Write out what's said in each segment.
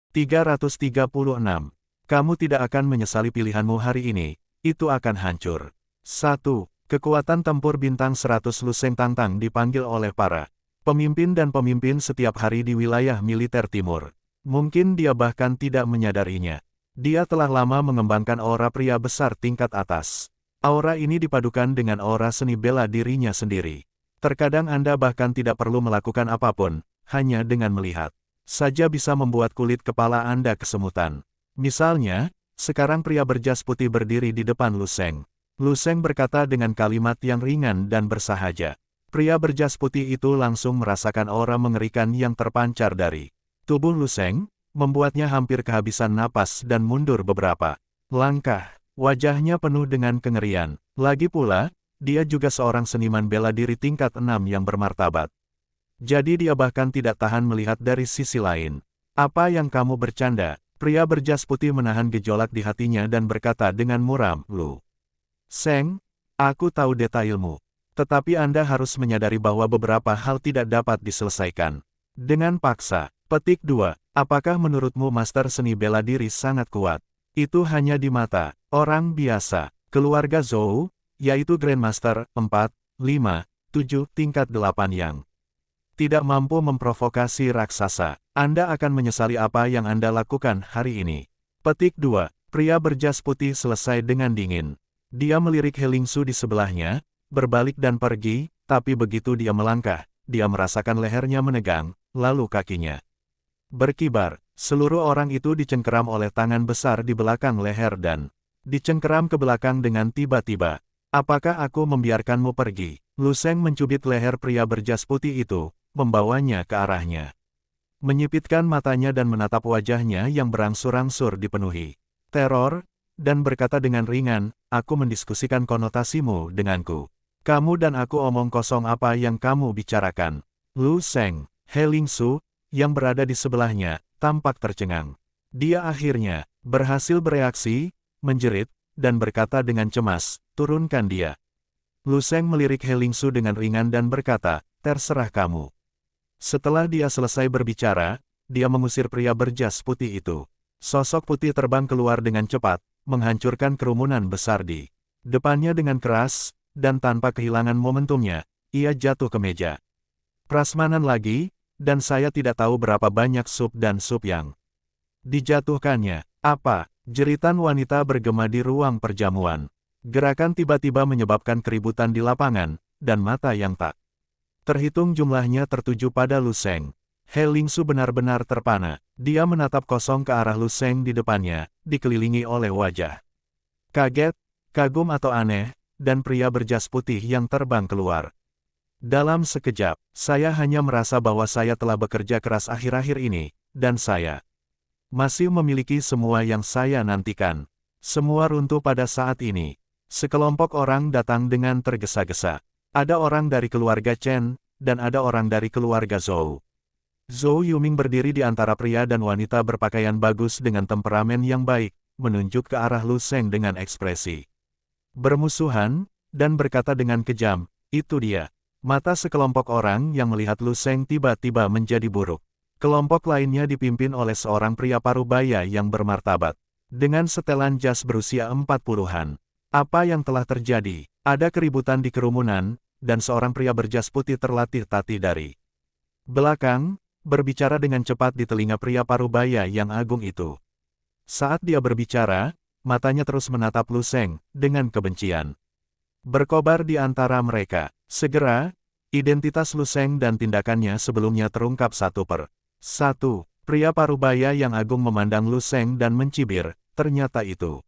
336. Kamu tidak akan menyesali pilihanmu hari ini, itu akan hancur. 1. Kekuatan tempur bintang 100 Luseng Tangtang dipanggil oleh para pemimpin dan pemimpin setiap hari di wilayah militer timur. Mungkin dia bahkan tidak menyadarinya. Dia telah lama mengembangkan aura pria besar tingkat atas. Aura ini dipadukan dengan aura seni bela dirinya sendiri. Terkadang Anda bahkan tidak perlu melakukan apapun, hanya dengan melihat saja bisa membuat kulit kepala Anda kesemutan. Misalnya, sekarang pria berjas putih berdiri di depan Luseng. Luseng berkata dengan kalimat yang ringan dan bersahaja. Pria berjas putih itu langsung merasakan aura mengerikan yang terpancar dari tubuh Luseng, membuatnya hampir kehabisan napas dan mundur beberapa langkah. Wajahnya penuh dengan kengerian. Lagi pula, dia juga seorang seniman bela diri tingkat 6 yang bermartabat. Jadi dia bahkan tidak tahan melihat dari sisi lain. Apa yang kamu bercanda? Pria berjas putih menahan gejolak di hatinya dan berkata dengan muram, Lu Seng, aku tahu detailmu. Tetapi Anda harus menyadari bahwa beberapa hal tidak dapat diselesaikan dengan paksa. Petik 2. Apakah menurutmu Master Seni Bela Diri sangat kuat? Itu hanya di mata orang biasa. Keluarga Zhou, yaitu Grandmaster 4, 5, 7, tingkat 8 yang tidak mampu memprovokasi raksasa. Anda akan menyesali apa yang Anda lakukan hari ini. Petik 2. Pria berjas putih selesai dengan dingin. Dia melirik He Lingsu di sebelahnya, berbalik dan pergi, tapi begitu dia melangkah, dia merasakan lehernya menegang, lalu kakinya berkibar. Seluruh orang itu dicengkeram oleh tangan besar di belakang leher dan dicengkeram ke belakang dengan tiba-tiba. Apakah aku membiarkanmu pergi? Luseng mencubit leher pria berjas putih itu, membawanya ke arahnya. Menyipitkan matanya dan menatap wajahnya yang berangsur-angsur dipenuhi teror, dan berkata dengan ringan, aku mendiskusikan konotasimu denganku. Kamu dan aku omong kosong apa yang kamu bicarakan. Lu Seng, He Lingsu, yang berada di sebelahnya, tampak tercengang. Dia akhirnya berhasil bereaksi, menjerit, dan berkata dengan cemas, turunkan dia. Lu Seng melirik He Lingsu dengan ringan dan berkata, terserah kamu. Setelah dia selesai berbicara, dia mengusir pria berjas putih itu. Sosok putih terbang keluar dengan cepat, menghancurkan kerumunan besar di depannya dengan keras, dan tanpa kehilangan momentumnya, ia jatuh ke meja. Prasmanan lagi, dan saya tidak tahu berapa banyak sup dan sup yang dijatuhkannya. Apa? Jeritan wanita bergema di ruang perjamuan. Gerakan tiba-tiba menyebabkan keributan di lapangan, dan mata yang tak terhitung jumlahnya tertuju pada Luseng. He Lingsu benar-benar terpana. Dia menatap kosong ke arah Luseng di depannya, dikelilingi oleh wajah kaget, kagum atau aneh, dan pria berjas putih yang terbang keluar. Dalam sekejap, saya hanya merasa bahwa saya telah bekerja keras akhir-akhir ini, dan saya masih memiliki semua yang saya nantikan. Semua runtuh pada saat ini. Sekelompok orang datang dengan tergesa-gesa. Ada orang dari keluarga Chen, dan ada orang dari keluarga Zhou. Zhou Yuming berdiri di antara pria dan wanita berpakaian bagus dengan temperamen yang baik, menunjuk ke arah Lu Seng dengan ekspresi bermusuhan, dan berkata dengan kejam, itu dia. Mata sekelompok orang yang melihat Lu Seng tiba-tiba menjadi buruk. Kelompok lainnya dipimpin oleh seorang pria parubaya yang bermartabat, dengan setelan jas berusia 40-an. Apa yang telah terjadi? Ada keributan di kerumunan, dan seorang pria berjas putih terlatih-tatih dari belakang, berbicara dengan cepat di telinga pria parubaya yang agung itu. Saat dia berbicara, matanya terus menatap Lu Seng, dengan kebencian berkobar di antara mereka. Segera, identitas Lu Seng dan tindakannya sebelumnya terungkap satu per satu. Pria parubaya yang agung memandang Lu Seng dan mencibir, ternyata itu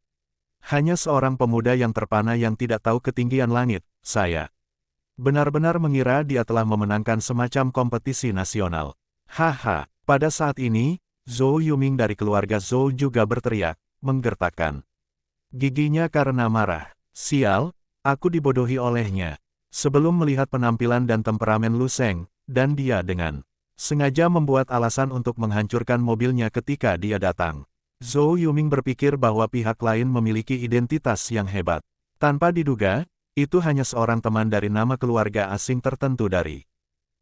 hanya seorang pemuda yang terpana yang tidak tahu ketinggian langit. Saya benar-benar mengira dia telah memenangkan semacam kompetisi nasional. Haha, pada saat ini, Zhou Yuming dari keluarga Zhou juga berteriak, menggertakkan giginya karena marah. Sial, aku dibodohi olehnya. Sebelum melihat penampilan dan temperamen Lu Seng, dan dia dengan sengaja membuat alasan untuk menghancurkan mobilnya ketika dia datang. Zhou Yuming berpikir bahwa pihak lain memiliki identitas yang hebat. Tanpa diduga, itu hanya seorang teman dari nama keluarga asing tertentu dari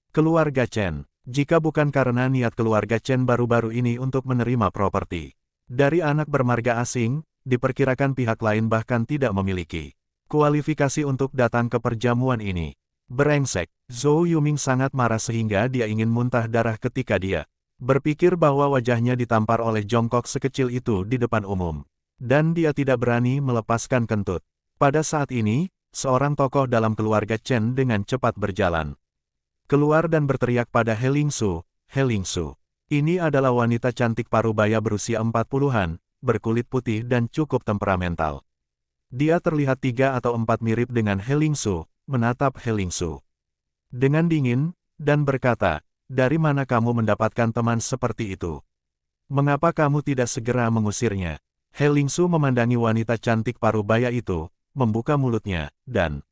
keluarga Chen. Jika bukan karena niat keluarga Chen baru-baru ini untuk menerima properti dari anak bermarga asing, diperkirakan pihak lain bahkan tidak memiliki kualifikasi untuk datang ke perjamuan ini. Brengsek, Zhou Yuming sangat marah sehingga dia ingin muntah darah ketika dia berpikir bahwa wajahnya ditampar oleh jongkok sekecil itu di depan umum. Dan dia tidak berani melepaskan kentut. Pada saat ini, seorang tokoh dalam keluarga Chen dengan cepat berjalan keluar dan berteriak pada He Lingsu, "He Lingsu. Ini adalah wanita cantik parubaya berusia 40-an, berkulit putih dan cukup temperamental." Dia terlihat 3 atau 4 mirip dengan He Lingsu, menatap He Lingsu dengan dingin, dan berkata, "Dari mana kamu mendapatkan teman seperti itu? Mengapa kamu tidak segera mengusirnya?" He Lingsu memandangi wanita cantik parubaya itu, membuka mulutnya, dan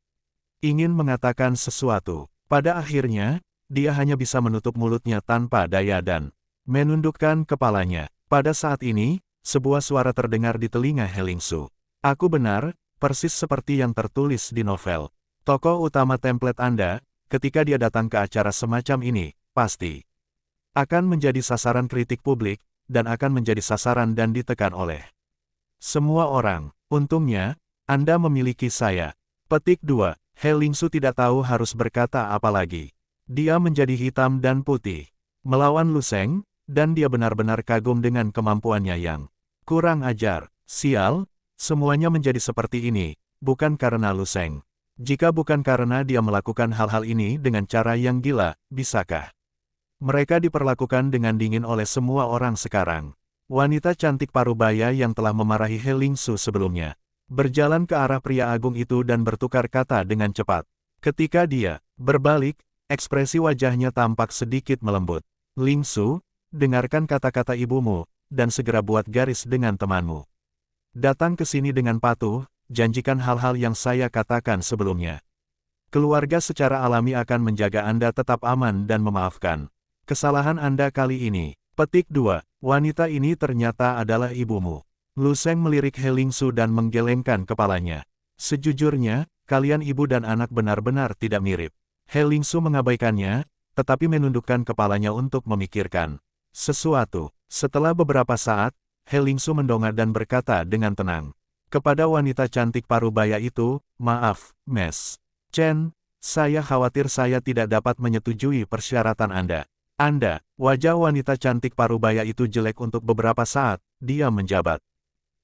ingin mengatakan sesuatu. Pada akhirnya, dia hanya bisa menutup mulutnya tanpa daya dan menundukkan kepalanya. Pada saat ini, sebuah suara terdengar di telinga He Lingsu. "Aku benar, persis seperti yang tertulis di novel. Tokoh utama template Anda, ketika dia datang ke acara semacam ini, pasti akan menjadi sasaran kritik publik, dan akan menjadi sasaran dan ditekan oleh semua orang. Untungnya, Anda memiliki saya." Petik 2. He Lingsu tidak tahu harus berkata apa lagi. Dia menjadi hitam dan putih melawan Lu Sheng, dan dia benar-benar kagum dengan kemampuannya yang kurang ajar. Sial, semuanya menjadi seperti ini, bukan karena Lu Sheng. Jika bukan karena dia melakukan hal-hal ini dengan cara yang gila, bisakah mereka diperlakukan dengan dingin oleh semua orang sekarang? Wanita cantik parubaya yang telah memarahi He Lingsu sebelumnya berjalan ke arah pria agung itu dan bertukar kata dengan cepat. Ketika dia berbalik, ekspresi wajahnya tampak sedikit melembut. "Lingsu, dengarkan kata-kata ibumu, dan segera buat garis dengan temanmu. Datang ke sini dengan patuh, janjikan hal-hal yang saya katakan sebelumnya. Keluarga secara alami akan menjaga Anda tetap aman dan memaafkan kesalahan Anda kali ini." Petik 2. Wanita ini ternyata adalah ibumu. Lu Sheng melirik He Lingsu dan menggelengkan kepalanya. "Sejujurnya, kalian ibu dan anak benar-benar tidak mirip." He Lingsu mengabaikannya, tetapi menundukkan kepalanya untuk memikirkan sesuatu. Setelah beberapa saat, He Lingsu mendongak dan berkata dengan tenang kepada wanita cantik parubaya itu, "Maaf, Mes Chen, saya khawatir saya tidak dapat menyetujui persyaratan Anda." Wajah wanita cantik parubaya itu jelek untuk beberapa saat, dia menjabat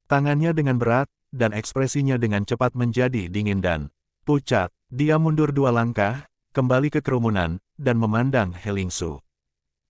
tangannya dengan berat, dan ekspresinya dengan cepat menjadi dingin dan pucat. Dia mundur 2 langkah, kembali ke kerumunan, dan memandang He Lingsu.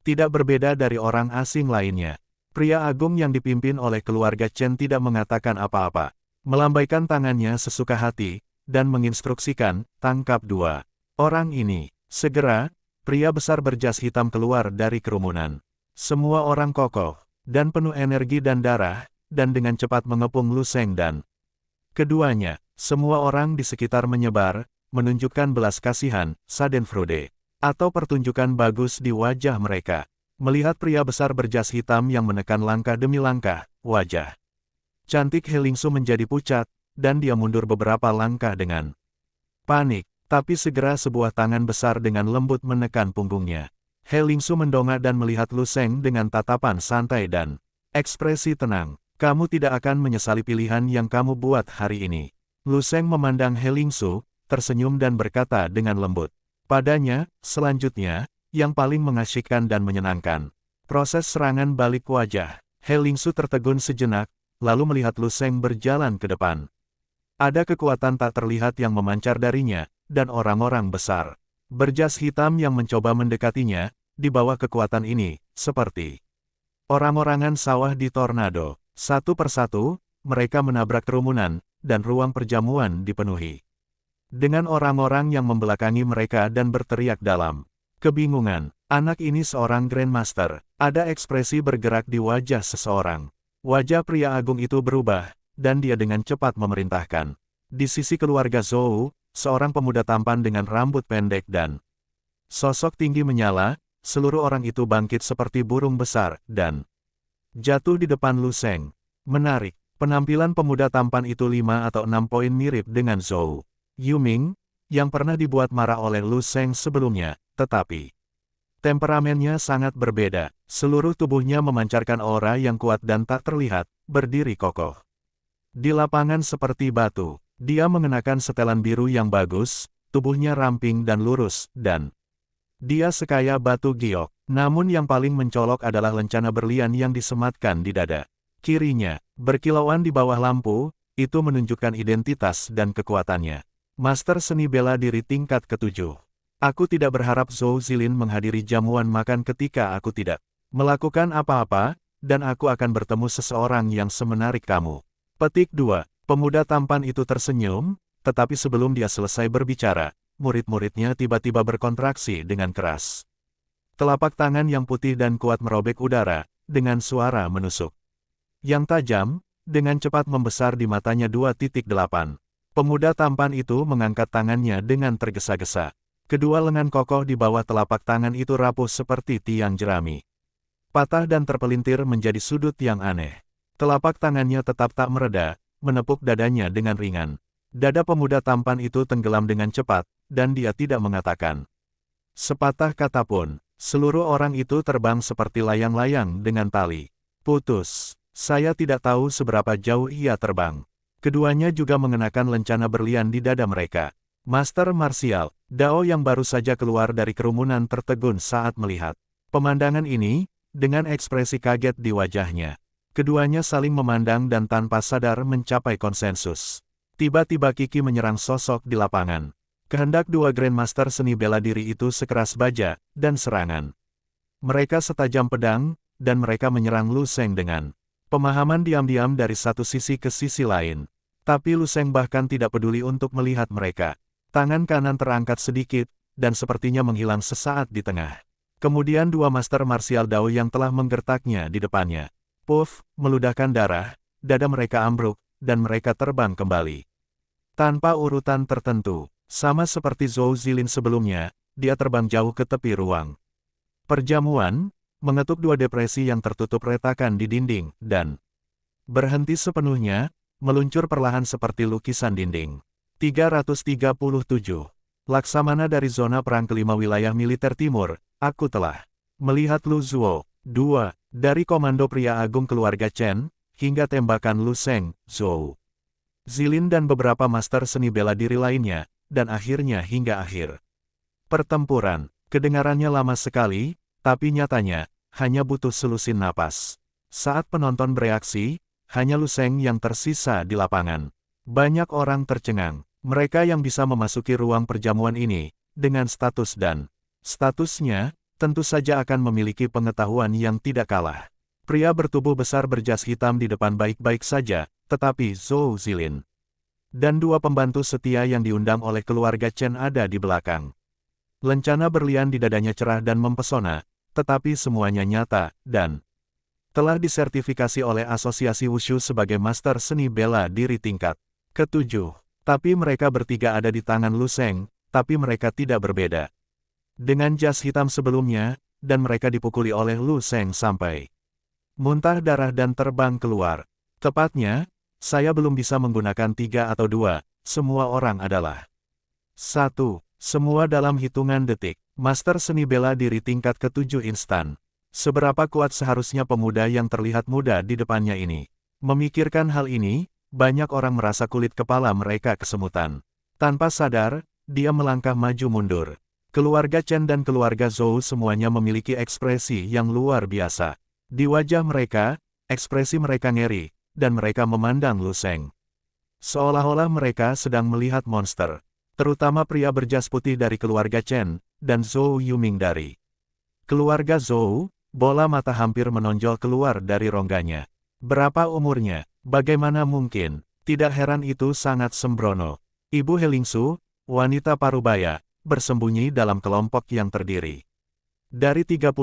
Tidak berbeda dari orang asing lainnya, pria agung yang dipimpin oleh keluarga Chen tidak mengatakan apa-apa. Melambaikan tangannya sesuka hati, dan menginstruksikan, "Tangkap 2 orang ini." Segera, pria besar berjas hitam keluar dari kerumunan. Semua orang kokoh, dan penuh energi dan darah, dan dengan cepat mengepung Lu Sheng dan keduanya. Semua orang di sekitar menyebar, menunjukkan belas kasihan, schadenfreude, atau pertunjukan bagus di wajah mereka. Melihat pria besar berjas hitam yang menekan langkah demi langkah, wajah cantik He Lingsu menjadi pucat, dan dia mundur beberapa langkah dengan panik. Tapi segera sebuah tangan besar dengan lembut menekan punggungnya. He Lingsu mendongak dan melihat Lu Sheng dengan tatapan santai dan ekspresi tenang. "Kamu tidak akan menyesali pilihan yang kamu buat hari ini." Lu Sheng memandang He Lingsu, tersenyum dan berkata dengan lembut. Padanya, selanjutnya, yang paling mengasyikkan dan menyenangkan. Proses serangan balik wajah. He Lingsu tertegun sejenak, lalu melihat Lu Sheng berjalan ke depan. Ada kekuatan tak terlihat yang memancar darinya, dan orang-orang besar berjas hitam yang mencoba mendekatinya, di bawah kekuatan ini, seperti orang-orangan sawah di tornado. Satu persatu, mereka menabrak kerumunan, dan ruang perjamuan dipenuhi dengan orang-orang yang membelakangi mereka dan berteriak dalam kebingungan. Anak ini seorang Grandmaster. Ada ekspresi bergerak di wajah seseorang. Wajah pria agung itu berubah, dan dia dengan cepat memerintahkan. Di sisi keluarga Zhou, seorang pemuda tampan dengan rambut pendek dan sosok tinggi menyala, seluruh orang itu bangkit seperti burung besar, dan jatuh di depan Lu Sheng. Menarik, penampilan pemuda tampan itu 5 atau 6 poin mirip dengan Zhou Yuming, yang pernah dibuat marah oleh Lu Sheng sebelumnya, tetapi Temperamennya sangat berbeda, seluruh tubuhnya memancarkan aura yang kuat dan tak terlihat, berdiri kokoh. Di lapangan seperti batu, dia mengenakan setelan biru yang bagus, tubuhnya ramping dan lurus, dan dia sekaya batu giok. Namun yang paling mencolok adalah lencana berlian yang disematkan di dada kirinya, berkilauan di bawah lampu, itu menunjukkan identitas dan kekuatannya. Master seni bela diri tingkat ke-7. Aku tidak berharap Zhou Zilin menghadiri jamuan makan ketika aku tidak melakukan apa-apa, dan aku akan bertemu seseorang yang semenarik kamu. Petik 2. Pemuda tampan itu tersenyum, tetapi sebelum dia selesai berbicara, murid-muridnya tiba-tiba berkontraksi dengan keras. Telapak tangan yang putih dan kuat merobek udara, dengan suara menusuk yang tajam, dengan cepat membesar di matanya 2.8. Pemuda tampan itu mengangkat tangannya dengan tergesa-gesa. Kedua lengan kokoh di bawah telapak tangan itu rapuh seperti tiang jerami. Patah dan terpelintir menjadi sudut yang aneh. Telapak tangannya tetap tak mereda, menepuk dadanya dengan ringan. Dada pemuda tampan itu tenggelam dengan cepat, dan dia tidak mengatakan sepatah kata pun. Seluruh orang itu terbang seperti layang-layang dengan tali putus. Saya tidak tahu seberapa jauh ia terbang. Keduanya juga mengenakan lencana berlian di dada mereka. Master Martial, Dao yang baru saja keluar dari kerumunan tertegun saat melihat pemandangan ini, dengan ekspresi kaget di wajahnya. Keduanya saling memandang dan tanpa sadar mencapai konsensus. Tiba-tiba Kiki menyerang sosok di lapangan. Kehendak dua Grandmaster seni bela diri itu sekeras baja, dan serangan. Mereka setajam pedang, dan mereka menyerang Lu Sheng dengan pemahaman diam-diam dari satu sisi ke sisi lain. Tapi Lu Sheng bahkan tidak peduli untuk melihat mereka. Tangan kanan terangkat sedikit, dan sepertinya menghilang sesaat di tengah. Kemudian dua Master Martial Dao yang telah menggertaknya di depannya. Puff, meludahkan darah, dada mereka ambruk, dan mereka terbang kembali. Tanpa urutan tertentu. Sama seperti Zhou Zilin sebelumnya, dia terbang jauh ke tepi ruang perjamuan, mengetuk dua depresi yang tertutup retakan di dinding, dan berhenti sepenuhnya, meluncur perlahan seperti lukisan dinding. 337. Laksamana dari zona perang kelima wilayah militer timur, aku telah melihat Lu Zuo, 2, dari komando pria agung keluarga Chen, hingga tembakan Lu Sheng, Zhou Zilin dan beberapa master seni bela diri lainnya, dan akhirnya hingga akhir pertempuran. Kedengarannya lama sekali, tapi nyatanya, hanya butuh selusin napas. Saat penonton bereaksi, hanya Lu Sheng yang tersisa di lapangan. Banyak orang tercengang. Mereka yang bisa memasuki ruang perjamuan ini, dengan status dan statusnya, tentu saja akan memiliki pengetahuan yang tidak kalah. Pria bertubuh besar berjas hitam di depan baik-baik saja, tetapi Zhou Zilin dan dua pembantu setia yang diundang oleh keluarga Chen ada di belakang. Lencana berlian di dadanya cerah dan mempesona, tetapi semuanya nyata, dan telah disertifikasi oleh Asosiasi Wushu sebagai Master Seni Bela Diri tingkat ke-7. Tapi mereka bertiga ada di tangan Lu Sheng, tapi mereka tidak berbeda dengan jas hitam sebelumnya, dan mereka dipukuli oleh Lu Sheng sampai muntah darah dan terbang keluar. Tepatnya, saya belum bisa menggunakan 3 atau 2, semua orang adalah 1, semua dalam hitungan detik. Master seni bela diri tingkat ke-7 instan. Seberapa kuat seharusnya pemuda yang terlihat muda di depannya ini? Memikirkan hal ini, banyak orang merasa kulit kepala mereka kesemutan. Tanpa sadar, dia melangkah maju mundur. Keluarga Chen dan keluarga Zhou semuanya memiliki ekspresi yang luar biasa. Di wajah mereka, ekspresi mereka ngeri, dan mereka memandang Lu Sheng seolah-olah mereka sedang melihat monster. Terutama pria berjas putih dari keluarga Chen, dan Zhou Yuming dari keluarga Zhou, bola mata hampir menonjol keluar dari rongganya. Berapa umurnya? Bagaimana mungkin? Tidak heran itu sangat sembrono. Ibu Helingsu, wanita parubaya, bersembunyi dalam kelompok yang terdiri dari 31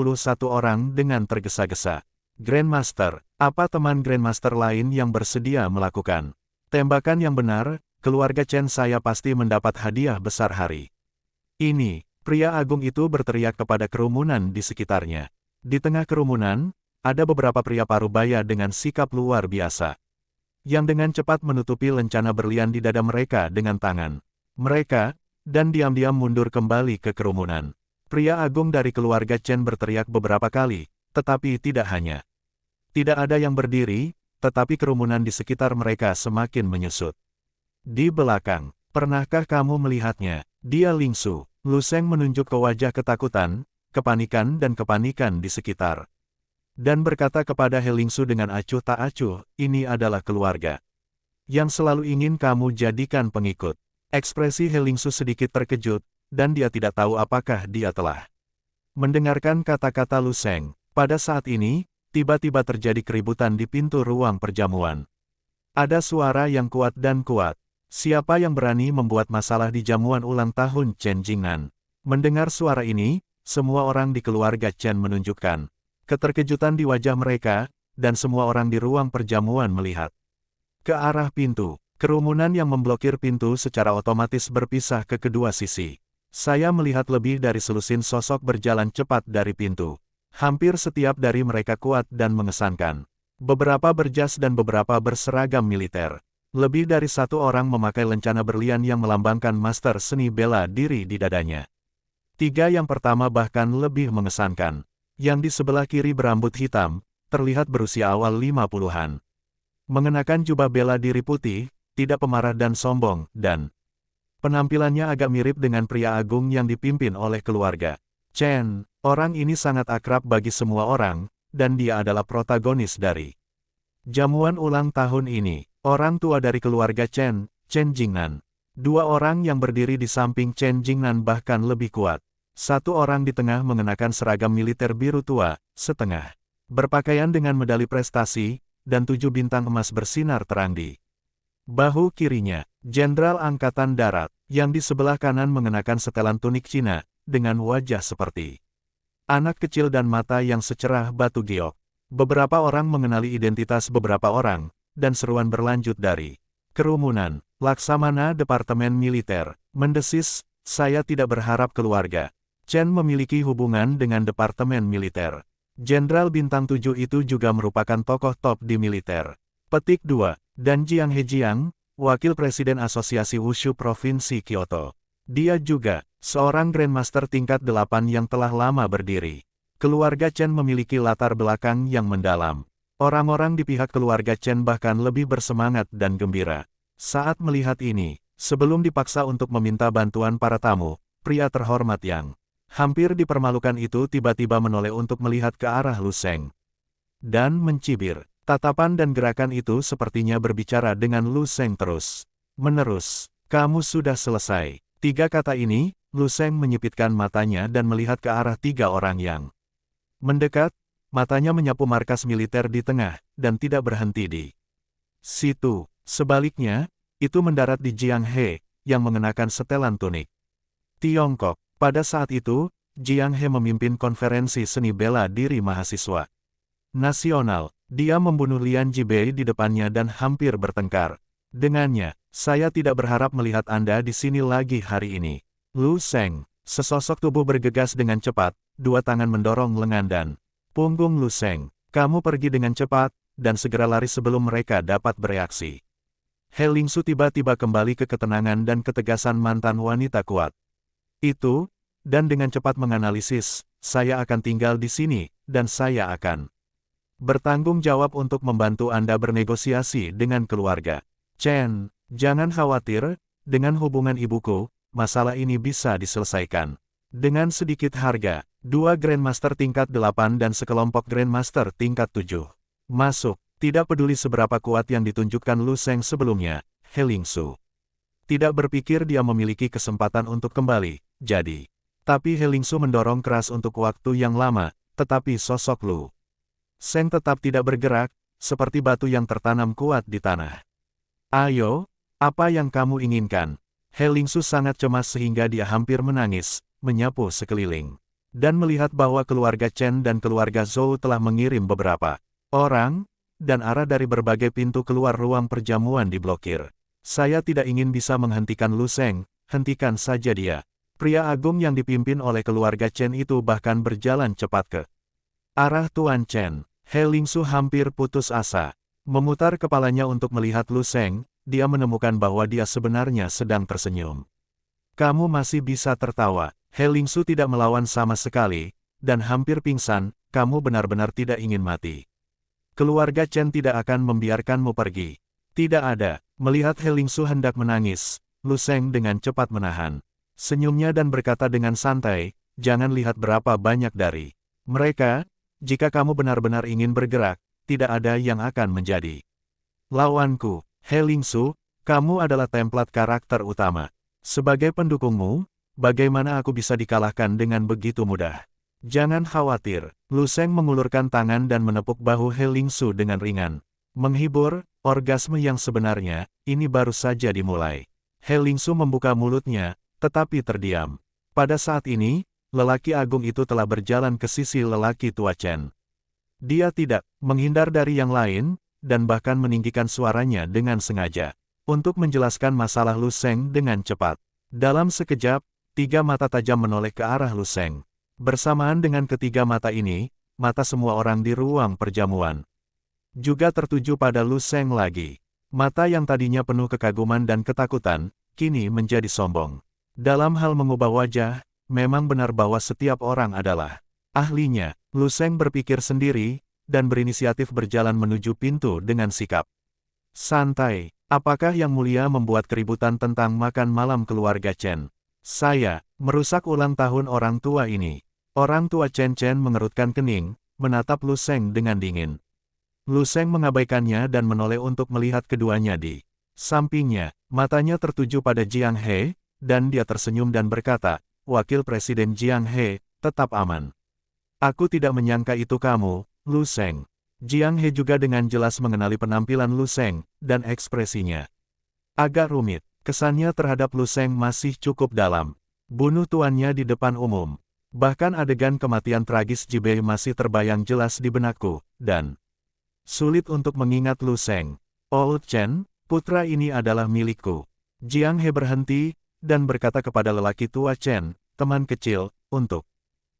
orang dengan tergesa-gesa. Grandmaster, apa teman Grandmaster lain yang bersedia melakukan tembakan yang benar? Keluarga Chen saya pasti mendapat hadiah besar hari ini. Pria agung itu berteriak kepada kerumunan di sekitarnya. Di tengah kerumunan, ada beberapa pria parubaya dengan sikap luar biasa, yang dengan cepat menutupi lencana berlian di dada mereka dengan tangan mereka, dan diam-diam mundur kembali ke kerumunan. Pria agung dari keluarga Chen berteriak beberapa kali, tetapi tidak hanya. Tidak ada yang berdiri, tetapi kerumunan di sekitar mereka semakin menyusut. Di belakang, pernahkah kamu melihatnya? Dia Lingsu. Lu Sheng menunjuk ke wajah ketakutan, kepanikan dan kepanikan di sekitar. Dan berkata kepada He Lingsu dengan acuh tak acuh, ini adalah keluarga yang selalu ingin kamu jadikan pengikut. Ekspresi He Lingsu sedikit terkejut, dan dia tidak tahu apakah dia telah mendengarkan kata-kata Lu Sheng. Pada saat ini, tiba-tiba terjadi keributan di pintu ruang perjamuan. Ada suara yang kuat dan kuat. Siapa yang berani membuat masalah di jamuan ulang tahun Chen Jingnan? Mendengar suara ini, semua orang di keluarga Chen menunjukkan keterkejutan di wajah mereka, dan semua orang di ruang perjamuan melihat ke arah pintu. Kerumunan yang memblokir pintu secara otomatis berpisah ke kedua sisi. Saya melihat lebih dari selusin sosok berjalan cepat dari pintu. Hampir setiap dari mereka kuat dan mengesankan. Beberapa berjas dan beberapa berseragam militer. Lebih dari satu orang memakai lencana berlian yang melambangkan master seni bela diri di dadanya. Tiga yang pertama bahkan lebih mengesankan. Yang di sebelah kiri berambut hitam, terlihat berusia awal 50-an. Mengenakan jubah bela diri putih, tidak pemarah dan sombong, dan penampilannya agak mirip dengan pria agung yang dipimpin oleh keluarga Chen. Orang ini sangat akrab bagi semua orang, dan dia adalah protagonis dari jamuan ulang tahun ini. Orang tua dari keluarga Chen, Chen Jingnan. Dua orang yang berdiri di samping Chen Jingnan bahkan lebih kuat. Satu orang di tengah mengenakan seragam militer biru tua, setengah berpakaian dengan medali prestasi, dan 7 bintang emas bersinar terang di bahu kirinya. Jenderal Angkatan Darat, yang di sebelah kanan mengenakan setelan tunik Cina, dengan wajah seperti anak kecil dan mata yang secerah batu giok. Beberapa orang mengenali identitas beberapa orang, dan seruan berlanjut dari kerumunan. Laksamana Departemen Militer, mendesis, saya tidak berharap keluarga Chen memiliki hubungan dengan Departemen Militer. Jenderal Bintang 7 itu juga merupakan tokoh top di militer. Petik 2. Dan Jiang Hejiang, Wakil Presiden Asosiasi Wushu Provinsi Kyoto. Dia juga seorang Grandmaster tingkat 8 yang telah lama berdiri. Keluarga Chen memiliki latar belakang yang mendalam. Orang-orang di pihak keluarga Chen bahkan lebih bersemangat dan gembira saat melihat ini. Sebelum dipaksa untuk meminta bantuan para tamu, pria terhormat yang hampir dipermalukan itu tiba-tiba menoleh untuk melihat ke arah Lu Sheng dan mencibir. Tatapan dan gerakan itu sepertinya berbicara dengan Lu Sheng terus-menerus. Kamu sudah selesai. 3 kata ini, Lu Sheng menyipitkan matanya dan melihat ke arah 3 orang yang mendekat. Matanya menyapu markas militer di tengah, dan tidak berhenti di situ. Sebaliknya, itu mendarat di Jiang He, yang mengenakan setelan tunik Tiongkok. Pada saat itu, Jiang He memimpin konferensi seni bela diri mahasiswa nasional. Dia membunuh Lian Jibei di depannya dan hampir bertengkar dengannya. Saya tidak berharap melihat Anda di sini lagi hari ini. Lu Sheng. Sesosok tubuh bergegas dengan cepat, 2 tangan mendorong lengan dan punggung Lu Sheng. Kamu pergi dengan cepat, dan segera lari sebelum mereka dapat bereaksi. He Lingsu tiba-tiba kembali ke ketenangan dan ketegasan mantan wanita kuat itu, dan dengan cepat menganalisis, saya akan tinggal di sini, dan saya akan bertanggung jawab untuk membantu Anda bernegosiasi dengan keluarga Chen. Jangan khawatir, dengan hubungan ibuku, masalah ini bisa diselesaikan dengan sedikit harga. 2 Grandmaster tingkat 8 dan sekelompok Grandmaster tingkat 7 masuk. Tidak peduli seberapa kuat yang ditunjukkan Lu Sheng sebelumnya, He Lingsu tidak berpikir dia memiliki kesempatan untuk kembali, jadi. Tapi He Lingsu mendorong keras untuk waktu yang lama, tetapi sosok Lu Sheng tetap tidak bergerak, seperti batu yang tertanam kuat di tanah. Ayo, apa yang kamu inginkan? He Lingsu sangat cemas sehingga dia hampir menangis, menyapu sekeliling, dan melihat bahwa keluarga Chen dan keluarga Zhou telah mengirim beberapa orang, dan arah dari berbagai pintu keluar ruang perjamuan diblokir. Saya tidak ingin bisa menghentikan Lu Sheng, hentikan saja dia. Pria agung yang dipimpin oleh keluarga Chen itu bahkan berjalan cepat ke arah Tuan Chen. He Lingsu hampir putus asa. Memutar kepalanya untuk melihat Lu Sheng, dia menemukan bahwa dia sebenarnya sedang tersenyum. Kamu masih bisa tertawa. He Lingsu tidak melawan sama sekali, dan hampir pingsan, kamu benar-benar tidak ingin mati. Keluarga Chen tidak akan membiarkanmu pergi. Tidak ada. Melihat He Lingsu hendak menangis, Lu Sheng dengan cepat menahan senyumnya dan berkata dengan santai, jangan lihat berapa banyak dari mereka, jika kamu benar-benar ingin bergerak, tidak ada yang akan menjadi lawanku. He Lingsu, kamu adalah template karakter utama. Sebagai pendukungmu, bagaimana aku bisa dikalahkan dengan begitu mudah? Jangan khawatir. Lu Sheng mengulurkan tangan dan menepuk bahu He Lingsu dengan ringan. Menghibur, orgasme yang sebenarnya, ini baru saja dimulai. He Lingsu membuka mulutnya, tetapi terdiam. Pada saat ini, lelaki agung itu telah berjalan ke sisi lelaki tua Chen. Dia tidak menghindar dari yang lain, dan bahkan meninggikan suaranya dengan sengaja untuk menjelaskan masalah Lu Sheng dengan cepat. Dalam sekejap, 3 mata tajam menoleh ke arah Lu Sheng. Bersamaan dengan ketiga mata ini, mata semua orang di ruang perjamuan juga tertuju pada Lu Sheng lagi. Mata yang tadinya penuh kekaguman dan ketakutan, kini menjadi sombong. Dalam hal mengubah wajah, memang benar bahwa setiap orang adalah ahlinya. Lu Sheng berpikir sendiri, dan berinisiatif berjalan menuju pintu dengan sikap santai. Apakah Yang Mulia membuat keributan tentang makan malam keluarga Chen? Saya merusak ulang tahun orang tua ini. Orang tua Chen mengerutkan kening, menatap Lu Sheng dengan dingin. Lu Sheng mengabaikannya dan menoleh untuk melihat keduanya di sampingnya. Matanya tertuju pada Jiang He, dan dia tersenyum dan berkata, Wakil Presiden Jiang He, tetap aman. Aku tidak menyangka itu kamu, Lu Sheng. Jiang He juga dengan jelas mengenali penampilan Lu Sheng, dan ekspresinya agak rumit. Kesannya terhadap Lu Sheng masih cukup dalam. Bunuh tuannya di depan umum. Bahkan adegan kematian tragis Jibei masih terbayang jelas di benakku, dan sulit untuk mengingat Lu Sheng. Old Chen, putra ini adalah milikku. Jiang He berhenti, dan berkata kepada lelaki tua Chen, teman kecil, untuk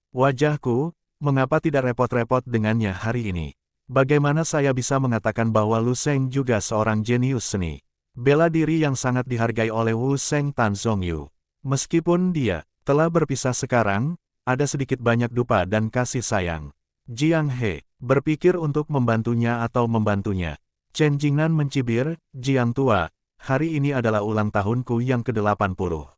wajahku, mengapa tidak repot-repot dengannya hari ini? Bagaimana saya bisa mengatakan bahwa Lu Sheng juga seorang jenius seni bela diri yang sangat dihargai oleh Wu Sheng Tan Zhongyu. Meskipun dia telah berpisah sekarang, ada sedikit banyak dupa dan kasih sayang. Jiang He berpikir untuk membantunya atau membantunya. Chen Jingnan mencibir, Jiang tua, hari ini adalah ulang tahunku yang ke-80.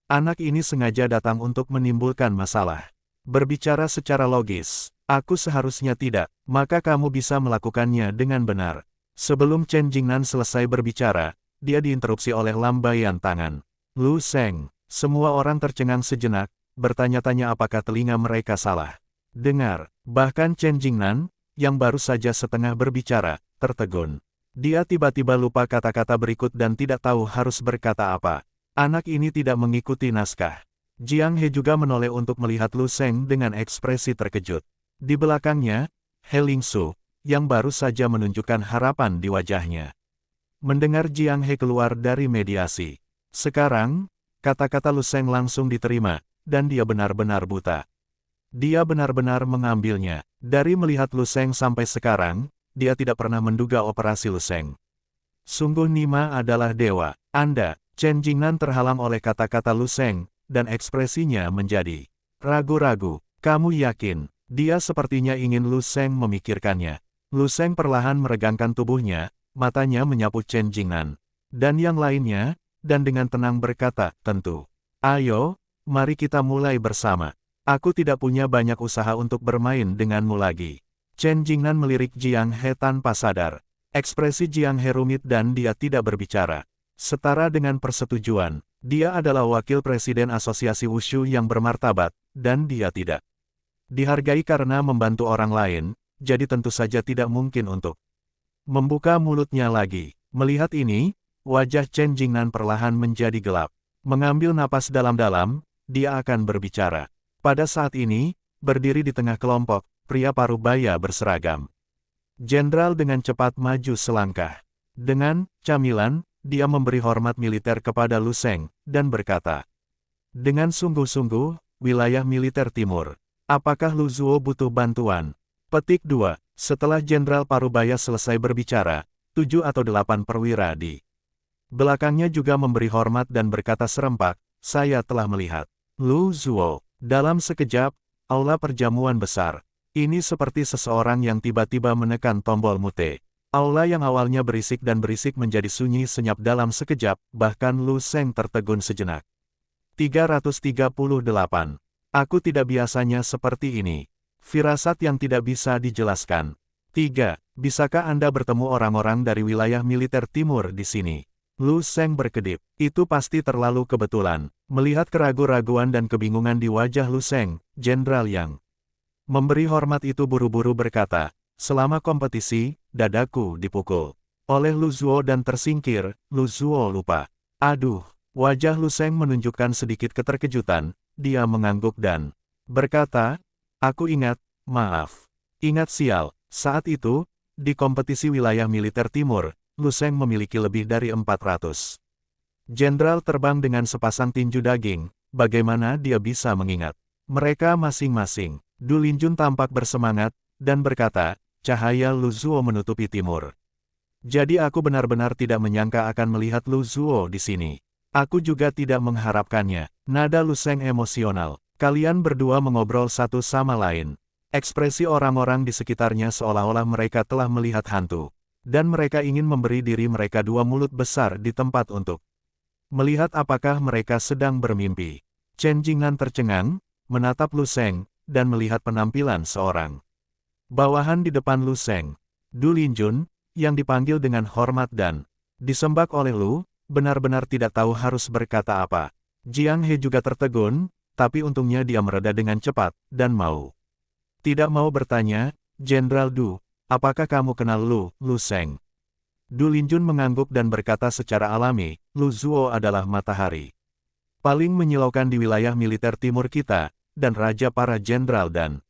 Anak ini sengaja datang untuk menimbulkan masalah. Berbicara secara logis, aku seharusnya tidak, maka kamu bisa melakukannya dengan benar. Sebelum Chen Jingnan selesai berbicara, dia diinterupsi oleh lambaian tangan Lu Sheng. Semua orang tercengang sejenak, bertanya-tanya apakah telinga mereka salah dengar. Bahkan Chen Jingnan, yang baru saja setengah berbicara, tertegun. Dia tiba-tiba lupa kata-kata berikut dan tidak tahu harus berkata apa. Anak ini tidak mengikuti naskah. Jiang He juga menoleh untuk melihat Lu Sheng dengan ekspresi terkejut. Di belakangnya, He Lingsu, yang baru saja menunjukkan harapan di wajahnya. Mendengar Jiang He keluar dari mediasi. Sekarang, kata-kata Lu Sheng langsung diterima, dan dia benar-benar buta. Dia benar-benar mengambilnya. Dari melihat Lu Sheng sampai sekarang, dia tidak pernah menduga operasi Lu Sheng. Sungguh Nima adalah dewa. Anda, Chen Jingnan terhalang oleh kata-kata Lu Sheng, dan ekspresinya menjadi ragu-ragu. Kamu yakin? Dia sepertinya ingin Lu Sheng memikirkannya. Lu Sheng perlahan meregangkan tubuhnya, matanya menyapu Chen Jingnan dan yang lainnya, dan dengan tenang berkata, tentu. Ayo, mari kita mulai bersama. Aku tidak punya banyak usaha untuk bermain denganmu lagi. Chen Jingnan melirik Jiang He tanpa sadar. Ekspresi Jiang He rumit dan dia tidak berbicara. Setara dengan persetujuan, dia adalah wakil presiden asosiasi wushu yang bermartabat, dan dia tidak dihargai karena membantu orang lain, jadi tentu saja tidak mungkin untuk membuka mulutnya lagi. Melihat ini, wajah Chen Jingnan perlahan menjadi gelap. Mengambil napas dalam-dalam, dia akan berbicara. Pada saat ini, berdiri di tengah kelompok, pria parubaya berseragam jenderal dengan cepat maju selangkah. Dengan camilan, dia memberi hormat militer kepada Lu Sheng, dan berkata, dengan sungguh-sungguh, wilayah militer timur. Apakah Lu Zuo butuh bantuan? Petik 2. Setelah Jenderal Parubaya selesai berbicara, 7 atau 8 perwira di belakangnya juga memberi hormat dan berkata serempak, saya telah melihat Lu Zuo. Dalam sekejap, aula perjamuan besar. Ini seperti seseorang yang tiba-tiba menekan tombol mute. Aula yang awalnya berisik dan berisik menjadi sunyi senyap dalam sekejap, bahkan Lu Sheng tertegun sejenak. 338. Aku tidak biasanya seperti ini. Firasat yang tidak bisa dijelaskan. 3. Bisakah Anda bertemu orang-orang dari wilayah militer timur di sini? Lu Sheng berkedip. Itu pasti terlalu kebetulan. Melihat keraguan-raguan dan kebingungan di wajah Lu Sheng, Jenderal Yang memberi hormat itu buru-buru berkata, selama kompetisi, dadaku dipukul oleh Lu Zuo dan tersingkir. Lu Zuo lupa. Aduh, wajah Lu Sheng menunjukkan sedikit keterkejutan. Dia mengangguk dan berkata, aku ingat, maaf. Ingat sial, saat itu, di kompetisi wilayah militer timur, Lu Sheng memiliki lebih dari 400 jenderal terbang dengan sepasang tinju daging, bagaimana dia bisa mengingat mereka masing-masing? Du Linjun tampak bersemangat, dan berkata, cahaya Lu Zuo menutupi timur. Jadi aku benar-benar tidak menyangka akan melihat Lu Zuo di sini. Aku juga tidak mengharapkannya. Nada Lu Sheng emosional. Kalian berdua mengobrol satu sama lain. Ekspresi orang-orang di sekitarnya seolah-olah mereka telah melihat hantu. Dan mereka ingin memberi diri mereka dua mulut besar di tempat untuk melihat apakah mereka sedang bermimpi. Chen Jingnan tercengang, menatap Lu Sheng, dan melihat penampilan seorang bawahan di depan Lu Sheng. Du Linjun, yang dipanggil dengan hormat dan disembah oleh Lu, benar-benar tidak tahu harus berkata apa. Jiang He juga tertegun, tapi untungnya dia mereda dengan cepat, dan tidak mau bertanya, Jenderal Du, apakah kamu kenal Lu Sheng? Du Linjun mengangguk dan berkata secara alami, Lu Zuo adalah matahari paling menyilaukan di wilayah militer timur kita, dan raja para jenderal dan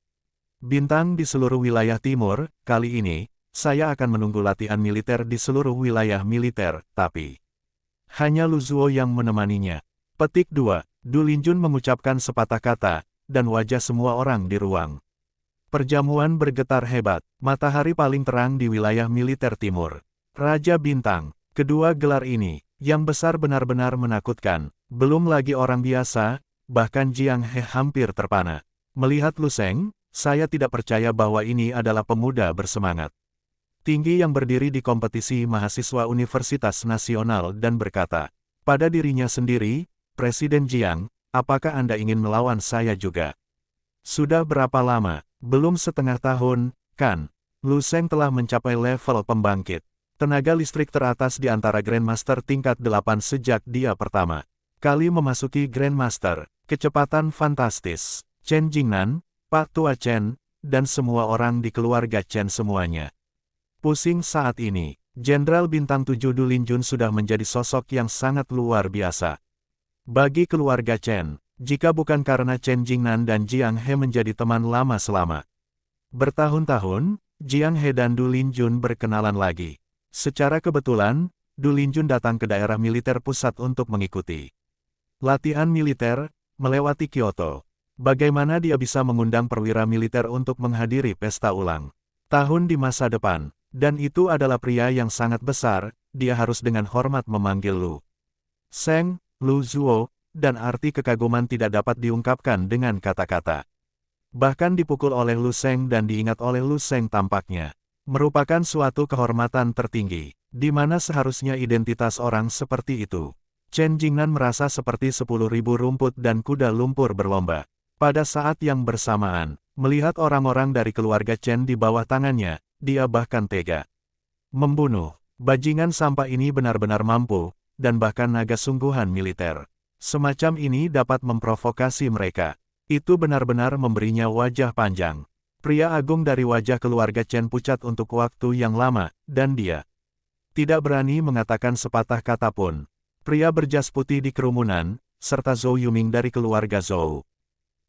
bintang di seluruh wilayah timur. Kali ini, saya akan menunggu latihan militer di seluruh wilayah militer, tapi hanya Lu Zuo yang menemaninya. Petik 2. Du Linjun mengucapkan sepatah kata, dan wajah semua orang di ruang perjamuan bergetar hebat. Matahari paling terang di wilayah militer timur. Raja Bintang. Kedua gelar ini, yang besar benar-benar menakutkan. Belum lagi orang biasa, bahkan Jiang He hampir terpana. Melihat Lu Sheng, saya tidak percaya bahwa ini adalah pemuda bersemangat tinggi yang berdiri di kompetisi mahasiswa Universitas Nasional dan berkata pada dirinya sendiri, Presiden Jiang, apakah Anda ingin melawan saya juga? Sudah berapa lama? Belum setengah tahun, kan? Lu Sheng telah mencapai level pembangkit tenaga listrik teratas di antara Grandmaster tingkat 8 sejak dia pertama kali memasuki Grandmaster. Kecepatan fantastis. Chen Jingnan, Pak Tua Chen, dan semua orang di keluarga Chen semuanya pusing saat ini. Jenderal Bintang 7 Du Linjun sudah menjadi sosok yang sangat luar biasa bagi keluarga Chen. Jika bukan karena Chen Jingnan dan Jiang He menjadi teman lama selama bertahun-tahun, Jiang He dan Du Linjun berkenalan lagi. Secara kebetulan, Du Linjun datang ke daerah militer pusat untuk mengikuti latihan militer, melewati Kyoto. Bagaimana dia bisa mengundang perwira militer untuk menghadiri pesta ulang tahun di masa depan? Dan itu adalah pria yang sangat besar, dia harus dengan hormat memanggil Lu Sheng, Lu Zuo, dan arti kekaguman tidak dapat diungkapkan dengan kata-kata. Bahkan dipukul oleh Lu Sheng dan diingat oleh Lu Sheng tampaknya merupakan suatu kehormatan tertinggi, di mana seharusnya identitas orang seperti itu. Chen Jingnan merasa seperti 10.000 rumput dan kuda lumpur berlomba. Pada saat yang bersamaan, melihat orang-orang dari keluarga Chen di bawah tangannya, dia bahkan tega membunuh. Bajingan sampah ini benar-benar mampu, dan bahkan naga sungguhan militer semacam ini dapat memprovokasi mereka. Itu benar-benar memberinya wajah panjang. Pria agung dari wajah keluarga Chen pucat untuk waktu yang lama, dan dia tidak berani mengatakan sepatah kata pun. Pria berjas putih di kerumunan, serta Zhou Yuming dari keluarga Zhou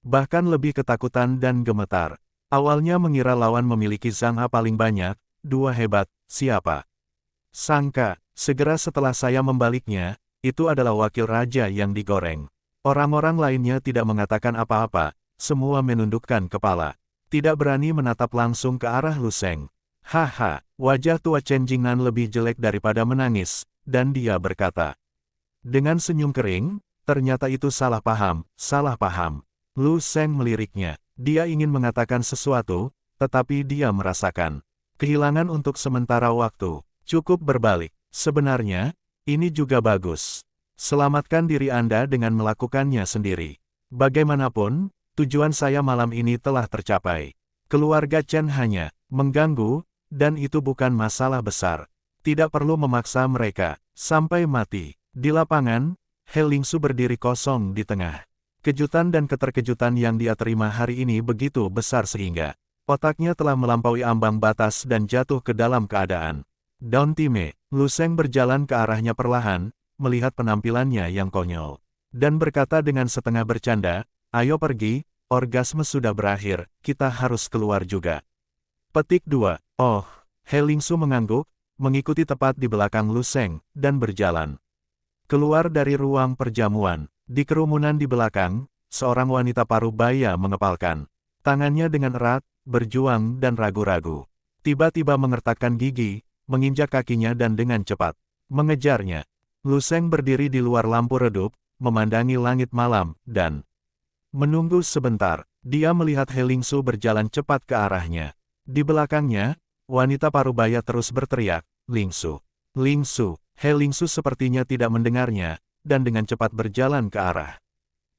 bahkan lebih ketakutan dan gemetar. Awalnya mengira lawan memiliki Zhang He paling banyak, dua hebat, siapa sangka, segera setelah saya membaliknya, itu adalah wakil raja yang digoreng. Orang-orang lainnya tidak mengatakan apa-apa, semua menundukkan kepala. Tidak berani menatap langsung ke arah Lu Sheng. Haha, wajah tua Chen Jingnan lebih jelek daripada menangis, dan dia berkata dengan senyum kering, ternyata itu salah paham, salah paham. Lu Sheng meliriknya. Dia ingin mengatakan sesuatu, tetapi dia merasakan kehilangan untuk sementara waktu. Cukup berbalik. Sebenarnya, ini juga bagus. Selamatkan diri Anda dengan melakukannya sendiri. Bagaimanapun, tujuan saya malam ini telah tercapai. Keluarga Chen hanya mengganggu, dan itu bukan masalah besar. Tidak perlu memaksa mereka sampai mati. Di lapangan, He Lingsu berdiri kosong di tengah. Kejutan dan keterkejutan yang dia terima hari ini begitu besar sehingga otaknya telah melampaui ambang batas dan jatuh ke dalam keadaan. Daun Time, Lu Sheng berjalan ke arahnya perlahan, melihat penampilannya yang konyol, dan berkata dengan setengah bercanda, "Ayo pergi, orgasme sudah berakhir, kita harus keluar juga." Petik 2. Oh, He Lingsu mengangguk, mengikuti tepat di belakang Lu Sheng, dan berjalan keluar dari ruang perjamuan. Di kerumunan di belakang, seorang wanita paruh baya mengepalkan tangannya dengan erat, berjuang dan ragu-ragu. Tiba-tiba mengertakkan gigi, menginjak kakinya dan dengan cepat mengejarnya. Lu Sheng berdiri di luar lampu redup, memandangi langit malam, dan menunggu sebentar. Dia melihat He Lingsu berjalan cepat ke arahnya. Di belakangnya, wanita paruh baya terus berteriak, "Lingsu! Lingsu!" He Lingsu sepertinya tidak mendengarnya, dan dengan cepat berjalan ke arah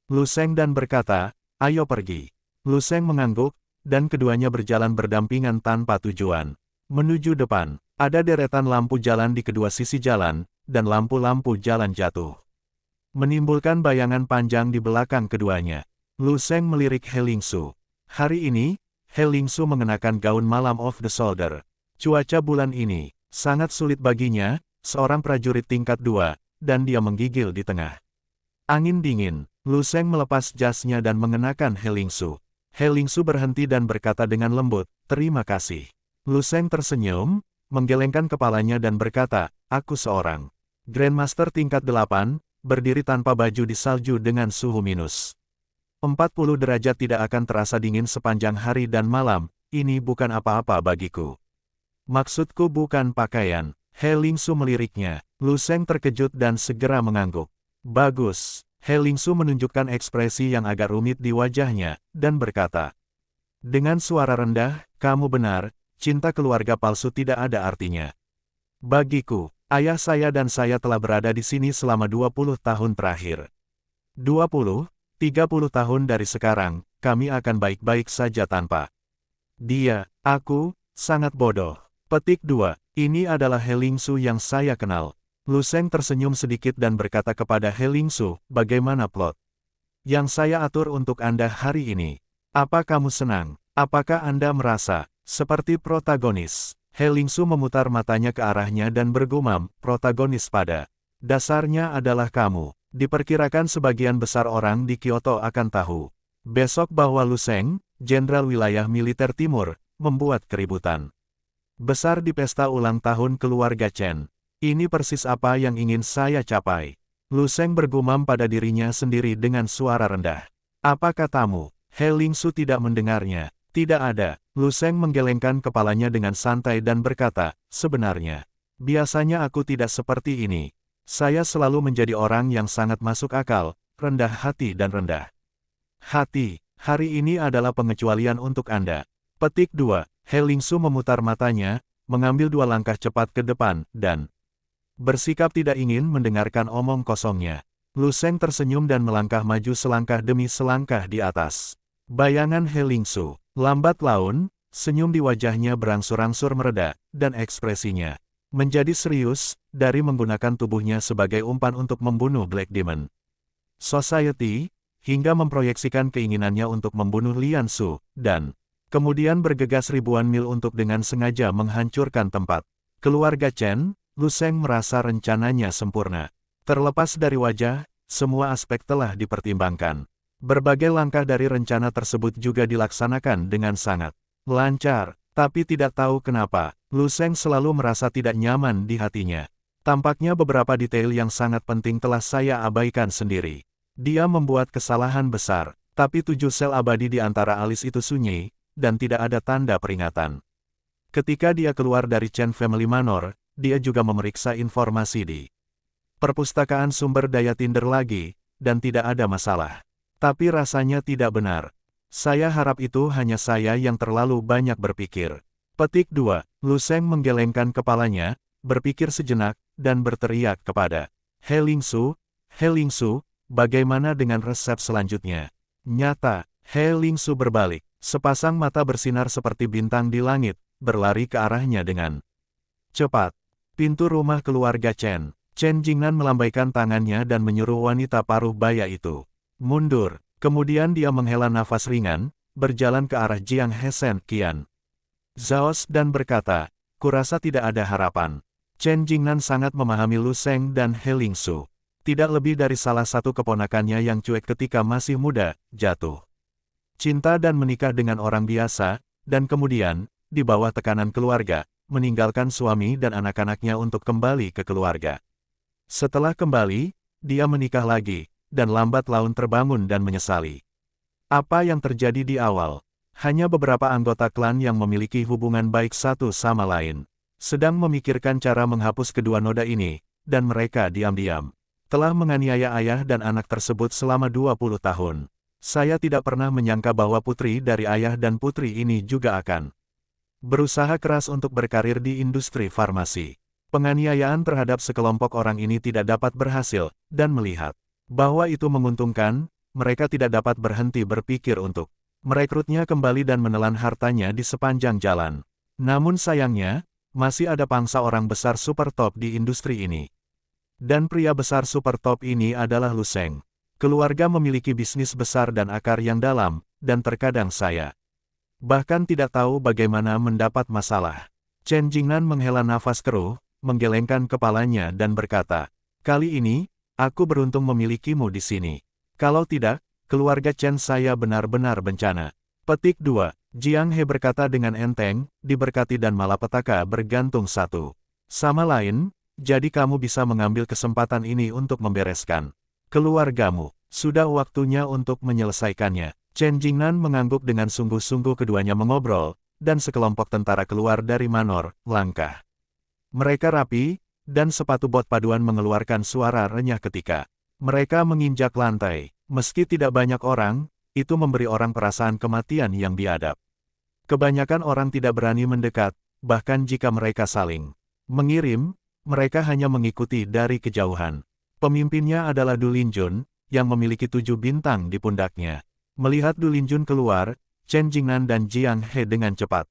Lu Sheng dan berkata, "Ayo pergi." Lu Sheng mengangguk, dan keduanya berjalan berdampingan tanpa tujuan. Menuju depan, ada deretan lampu jalan di kedua sisi jalan, dan lampu-lampu jalan jatuh, menimbulkan bayangan panjang di belakang keduanya. Lu Sheng melirik He Lingsu. Hari ini, He Lingsu mengenakan gaun malam off the shoulder. Cuaca bulan ini sangat sulit baginya, seorang prajurit tingkat 2, dan dia menggigil di tengah angin dingin. Lu Sheng melepas jasnya dan mengenakan He Lingsu. He Lingsu berhenti dan berkata dengan lembut, "Terima kasih." Lu Sheng tersenyum, menggelengkan kepalanya dan berkata, "Aku seorang Grandmaster tingkat 8, berdiri tanpa baju di salju dengan suhu minus 40 derajat tidak akan terasa dingin sepanjang hari dan malam, ini bukan apa-apa bagiku. Maksudku bukan pakaian." He Lingsu meliriknya. Lu Sheng terkejut dan segera mengangguk. "Bagus." He Lingsu menunjukkan ekspresi yang agak rumit di wajahnya, dan berkata dengan suara rendah, "Kamu benar, cinta keluarga palsu tidak ada artinya. Bagiku, ayah saya dan saya telah berada di sini selama 20 tahun terakhir. 20-30 tahun dari sekarang, kami akan baik-baik saja tanpa dia." Aku sangat bodoh. Petik 2. Ini adalah He Lingsu yang saya kenal. Lu Sheng tersenyum sedikit dan berkata kepada He Lingsu, "Bagaimana plot yang saya atur untuk Anda hari ini? Apa kamu senang? Apakah Anda merasa seperti protagonis?" He Lingsu memutar matanya ke arahnya dan bergumam, "Protagonis pada dasarnya adalah kamu. Diperkirakan sebagian besar orang di Kyoto akan tahu besok bahwa Lu Sheng, Jenderal Wilayah Militer Timur, membuat keributan besar di pesta ulang tahun keluarga Chen. Ini persis apa yang ingin saya capai." Lu Sheng bergumam pada dirinya sendiri dengan suara rendah. "Apa katamu?" He Lingsu tidak mendengarnya. "Tidak ada." Lu Sheng menggelengkan kepalanya dengan santai dan berkata, "Sebenarnya, biasanya aku tidak seperti ini. Saya selalu menjadi orang yang sangat masuk akal, rendah hati dan rendah hati. Hari ini adalah pengecualian untuk Anda." Petik 2. He Lingsu memutar matanya, mengambil 2 langkah cepat ke depan, dan bersikap tidak ingin mendengarkan omong kosongnya. Lu Sheng tersenyum dan melangkah maju selangkah demi selangkah di atas bayangan He Lingsu. Lambat laun, senyum di wajahnya berangsur-angsur mereda, dan ekspresinya menjadi serius, dari menggunakan tubuhnya sebagai umpan untuk membunuh Black Demon Society, hingga memproyeksikan keinginannya untuk membunuh Lian Su, dan kemudian bergegas ribuan mil untuk dengan sengaja menghancurkan tempat keluarga Chen. Lu Sheng merasa rencananya sempurna. Terlepas dari wajah, semua aspek telah dipertimbangkan. Berbagai langkah dari rencana tersebut juga dilaksanakan dengan sangat lancar, tapi tidak tahu kenapa, Lu Sheng selalu merasa tidak nyaman di hatinya. Tampaknya beberapa detail yang sangat penting telah saya abaikan sendiri. Dia membuat kesalahan besar, tapi 7 sel abadi di antara alis itu sunyi, dan tidak ada tanda peringatan. Ketika dia keluar dari Chen Family Manor, dia juga memeriksa informasi di perpustakaan sumber daya Tinder lagi, dan tidak ada masalah. Tapi rasanya tidak benar. Saya harap itu hanya saya yang terlalu banyak berpikir. Petik 2. Lu Sheng menggelengkan kepalanya, berpikir sejenak, dan berteriak kepada He Lingsu, "He Lingsu, bagaimana dengan resep selanjutnya?" Nyata, He Lingsu berbalik. Sepasang mata bersinar seperti bintang di langit, berlari ke arahnya dengan cepat. Pintu rumah keluarga Chen. Chen Jingnan melambaikan tangannya dan menyuruh wanita paruh baya itu mundur. Kemudian dia menghela nafas ringan, berjalan ke arah Jiang Hesen Qian Zaos dan berkata, "Kurasa tidak ada harapan." Chen Jingnan sangat memahami Lu Sheng dan He Lingsu. Tidak lebih dari salah satu keponakannya yang cuek ketika masih muda, jatuh cinta dan menikah dengan orang biasa, dan kemudian, di bawah tekanan keluarga, meninggalkan suami dan anak-anaknya untuk kembali ke keluarga. Setelah kembali, dia menikah lagi, dan lambat laun terbangun dan menyesali. Apa yang terjadi di awal? Hanya beberapa anggota klan yang memiliki hubungan baik satu sama lain, sedang memikirkan cara menghapus kedua noda ini, dan mereka diam-diam telah menganiaya ayah dan anak tersebut selama 20 tahun. Saya tidak pernah menyangka bahwa putri dari ayah dan putri ini juga akan berusaha keras untuk berkarir di industri farmasi. Penganiayaan terhadap sekelompok orang ini tidak dapat berhasil, dan melihat bahwa itu menguntungkan, mereka tidak dapat berhenti berpikir untuk merekrutnya kembali dan menelan hartanya di sepanjang jalan. Namun sayangnya, masih ada pangsa orang besar super top di industri ini. Dan pria besar super top ini adalah Lu Sheng. Keluarga memiliki bisnis besar dan akar yang dalam, dan terkadang saya bahkan tidak tahu bagaimana mendapat masalah. Chen Jingnan menghela nafas keruh, menggelengkan kepalanya dan berkata, "Kali ini, aku beruntung memilikimu di sini. Kalau tidak, keluarga Chen saya benar-benar bencana." Petik 2. Jiang He berkata dengan enteng, diberkati dan malapetaka bergantung satu sama lain, jadi kamu bisa mengambil kesempatan ini untuk membereskan keluargamu. Sudah waktunya untuk menyelesaikannya. Chen Jingnan mengangguk dengan sungguh-sungguh. Keduanya mengobrol, dan sekelompok tentara keluar dari manor, langkah mereka rapi, dan sepatu bot paduan mengeluarkan suara renyah ketika mereka menginjak lantai. Meski tidak banyak orang, itu memberi orang perasaan kematian yang biadab. Kebanyakan orang tidak berani mendekat, bahkan jika mereka saling mengirim, mereka hanya mengikuti dari kejauhan. Pemimpinnya adalah Du Linjun, yang memiliki 7 bintang di pundaknya. Melihat Du Linjun keluar, Chen Jingnan dan Jiang He dengan cepat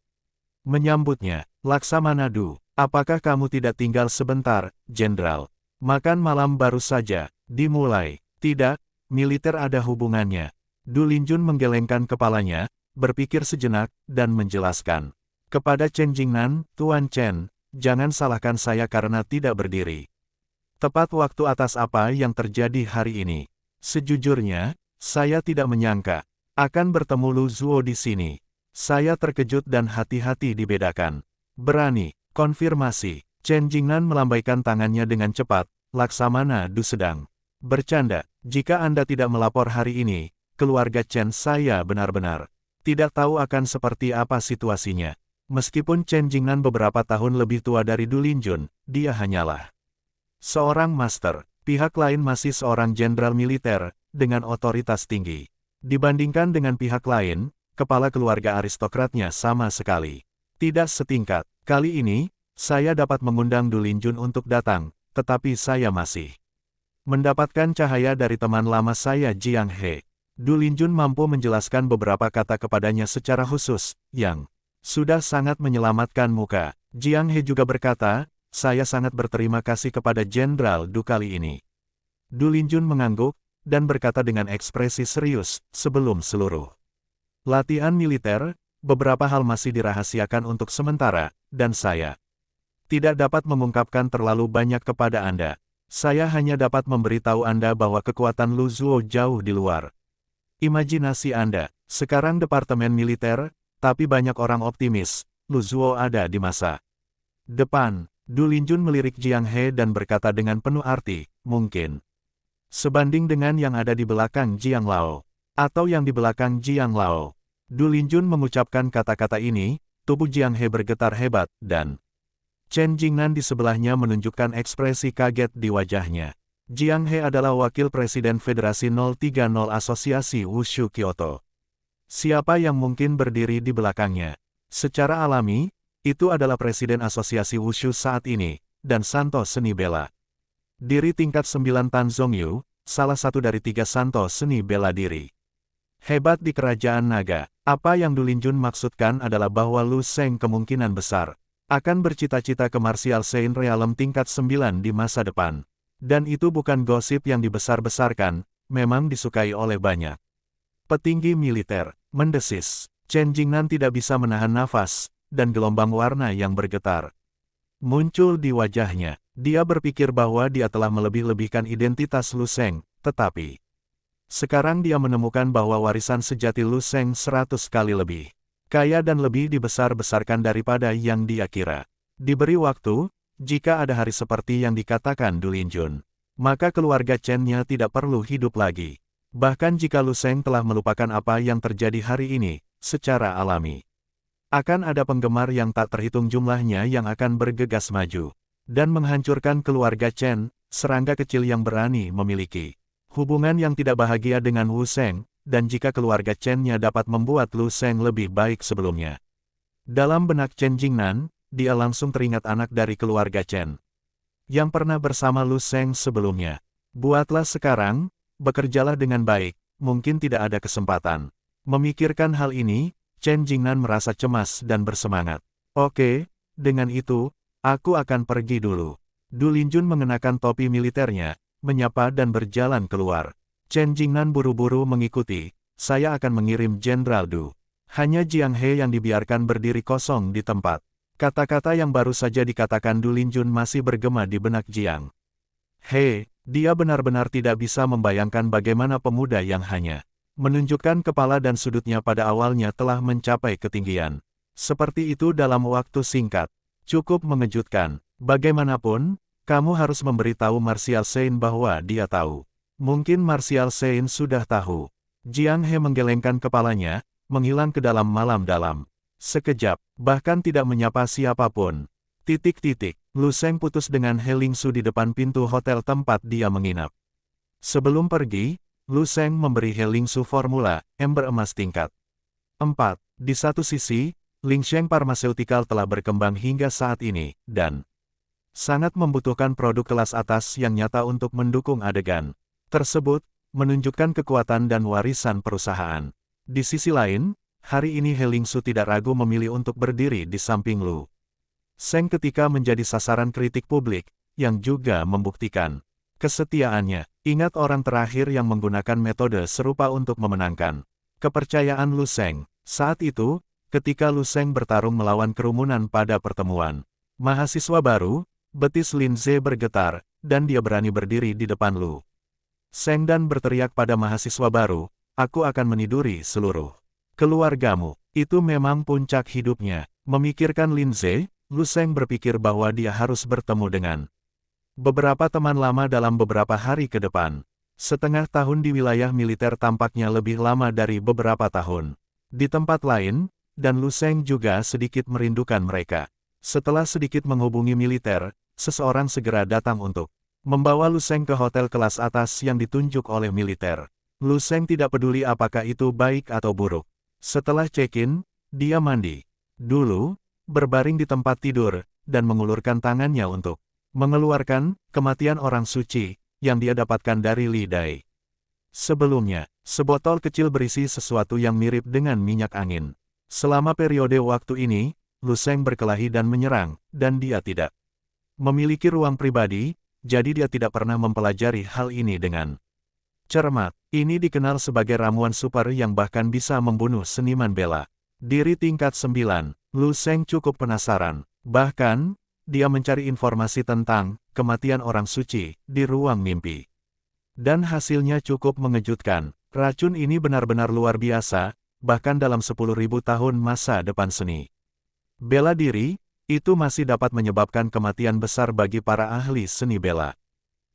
menyambutnya. "Laksamana Du, apakah kamu tidak tinggal sebentar, Jenderal? Makan malam baru saja dimulai." "Tidak, militer ada hubungannya." Du Linjun menggelengkan kepalanya, berpikir sejenak, dan menjelaskan kepada Chen Jingnan, "Tuan Chen, jangan salahkan saya karena tidak berdiri tepat waktu atas apa yang terjadi hari ini. Sejujurnya, saya tidak menyangka akan bertemu Lu Zuo di sini. Saya terkejut dan hati-hati dibedakan." "Berani, konfirmasi." Chen Jingnan melambaikan tangannya dengan cepat. "Laksamana Du sedang bercanda. Jika Anda tidak melapor hari ini, keluarga Chen saya benar-benar tidak tahu akan seperti apa situasinya." Meskipun Chen Jingnan beberapa tahun lebih tua dari Du Linjun, dia hanyalah seorang master. Pihak lain masih seorang jenderal militer, dengan otoritas tinggi. Dibandingkan dengan pihak lain, kepala keluarga aristokratnya sama sekali tidak setingkat. Kali ini, saya dapat mengundang Du Linjun untuk datang, tetapi saya masih mendapatkan cahaya dari teman lama saya Jiang He. Du Linjun mampu menjelaskan beberapa kata kepadanya secara khusus, yang sudah sangat menyelamatkan muka. Jiang He juga berkata, "Saya sangat berterima kasih kepada Jenderal Du kali ini." Du Linjun mengangguk, dan berkata dengan ekspresi serius, "Sebelum seluruh latihan militer, beberapa hal masih dirahasiakan untuk sementara, dan saya tidak dapat mengungkapkan terlalu banyak kepada Anda. Saya hanya dapat memberitahu Anda bahwa kekuatan Lu Zuo jauh di luar imajinasi Anda. Sekarang Departemen Militer, tapi banyak orang optimis, Lu Zuo ada di masa depan." Du Linjun melirik Jiang He dan berkata dengan penuh arti, "Mungkin sebanding dengan yang ada di belakang Jiang Lao, atau yang di belakang Jiang Lao." Du Linjun mengucapkan kata-kata ini, tubuh Jiang He bergetar hebat, dan Chen Jingnan di sebelahnya menunjukkan ekspresi kaget di wajahnya. Jiang He adalah wakil presiden Federasi 030 Asosiasi Wushu Kyoto. Siapa yang mungkin berdiri di belakangnya? Secara alami, itu adalah presiden Asosiasi Wushu saat ini, dan Santo Seni Bela Diri tingkat 9 Tan Zhongyu, salah satu dari 3 Santo Seni Bela Diri hebat di Kerajaan Naga. Apa yang Du Linjun maksudkan adalah bahwa Lu Sheng kemungkinan besar akan bercita-cita ke Martial Saint Realm tingkat 9 di masa depan. Dan itu bukan gosip yang dibesar-besarkan, memang disukai oleh banyak petinggi militer. Mendesis, Chen Jingnan tidak bisa menahan nafas, dan gelombang warna yang bergetar muncul di wajahnya. Dia berpikir bahwa dia telah melebih-lebihkan identitas Lu Sheng, tetapi sekarang dia menemukan bahwa warisan sejati Lu Sheng 100 kali lebih kaya dan lebih dibesar-besarkan daripada yang dia kira. Diberi waktu, jika ada hari seperti yang dikatakan Du Linjun, maka keluarga Chen-nya tidak perlu hidup lagi. Bahkan jika Lu Sheng telah melupakan apa yang terjadi hari ini, secara alami, akan ada penggemar yang tak terhitung jumlahnya yang akan bergegas maju dan menghancurkan keluarga Chen, serangga kecil yang berani memiliki hubungan yang tidak bahagia dengan Wu Sheng, dan jika keluarga Chen-nya dapat membuat Lu Sheng lebih baik sebelumnya. Dalam benak Chen Jingnan, dia langsung teringat anak dari keluarga Chen yang pernah bersama Lu Sheng sebelumnya. Buatlah sekarang, bekerjalah dengan baik, mungkin tidak ada kesempatan. Memikirkan hal ini, Chen Jingnan merasa cemas dan bersemangat. Oke, dengan itu, aku akan pergi dulu. Du Linjun mengenakan topi militernya, menyapa dan berjalan keluar. Chen Jingnan buru-buru mengikuti. Saya akan mengirim Jenderal Du. Hanya Jiang He yang dibiarkan berdiri kosong di tempat. Kata-kata yang baru saja dikatakan Du Linjun masih bergema di benak Jiang He. Dia benar-benar tidak bisa membayangkan bagaimana pemuda yang hanya menunjukkan kepala dan sudutnya pada awalnya telah mencapai ketinggian seperti itu dalam waktu singkat. Cukup mengejutkan. Bagaimanapun, kamu harus memberitahu Martial Saint bahwa dia tahu. Mungkin Martial Saint sudah tahu. Jiang He menggelengkan kepalanya, menghilang ke dalam malam dalam. Sekejap, bahkan tidak menyapa siapapun. Lu Sheng putus dengan He Lingsu di depan pintu hotel tempat dia menginap. Sebelum pergi, Lu Sheng memberi He Lingsu formula ember emas tingkat 4. Di satu sisi, Lingsheng Pharmaceutical telah berkembang hingga saat ini, dan sangat membutuhkan produk kelas atas yang nyata untuk mendukung adegan tersebut, menunjukkan kekuatan dan warisan perusahaan. Di sisi lain, hari ini He Lingsu tidak ragu memilih untuk berdiri di samping Lu Sheng ketika menjadi sasaran kritik publik, yang juga membuktikan kesetiaannya. Ingat orang terakhir yang menggunakan metode serupa untuk memenangkan kepercayaan Lu Sheng. Saat itu, ketika Lu Sheng bertarung melawan kerumunan pada pertemuan mahasiswa baru, betis Lin Ze bergetar, dan dia berani berdiri di depan Lu Sheng dan berteriak pada mahasiswa baru, aku akan meniduri seluruh keluargamu. Itu memang puncak hidupnya. Memikirkan Lin Ze, Lu Sheng berpikir bahwa dia harus bertemu dengan beberapa teman lama dalam beberapa hari ke depan. Setengah tahun di wilayah militer tampaknya lebih lama dari beberapa tahun di tempat lain, dan Lu Sheng juga sedikit merindukan mereka. Setelah sedikit menghubungi militer, seseorang segera datang untuk membawa Lu Sheng ke hotel kelas atas yang ditunjuk oleh militer. Lu Sheng tidak peduli apakah itu baik atau buruk. Setelah check-in, dia mandi dulu, berbaring di tempat tidur, dan mengulurkan tangannya untuk mengeluarkan kematian orang suci yang dia dapatkan dari Li Dai. Sebelumnya, sebotol kecil berisi sesuatu yang mirip dengan minyak angin. Selama periode waktu ini, Lu Sheng berkelahi dan menyerang, dan dia tidak memiliki ruang pribadi, jadi dia tidak pernah mempelajari hal ini dengan cermat. Ini dikenal sebagai ramuan super yang bahkan bisa membunuh seniman bela diri tingkat 9. Lu Sheng cukup penasaran. Bahkan, dia mencari informasi tentang kematian orang suci di ruang mimpi. Dan hasilnya cukup mengejutkan. Racun ini benar-benar luar biasa, bahkan dalam 10.000 tahun masa depan seni bela diri, itu masih dapat menyebabkan kematian besar bagi para ahli seni bela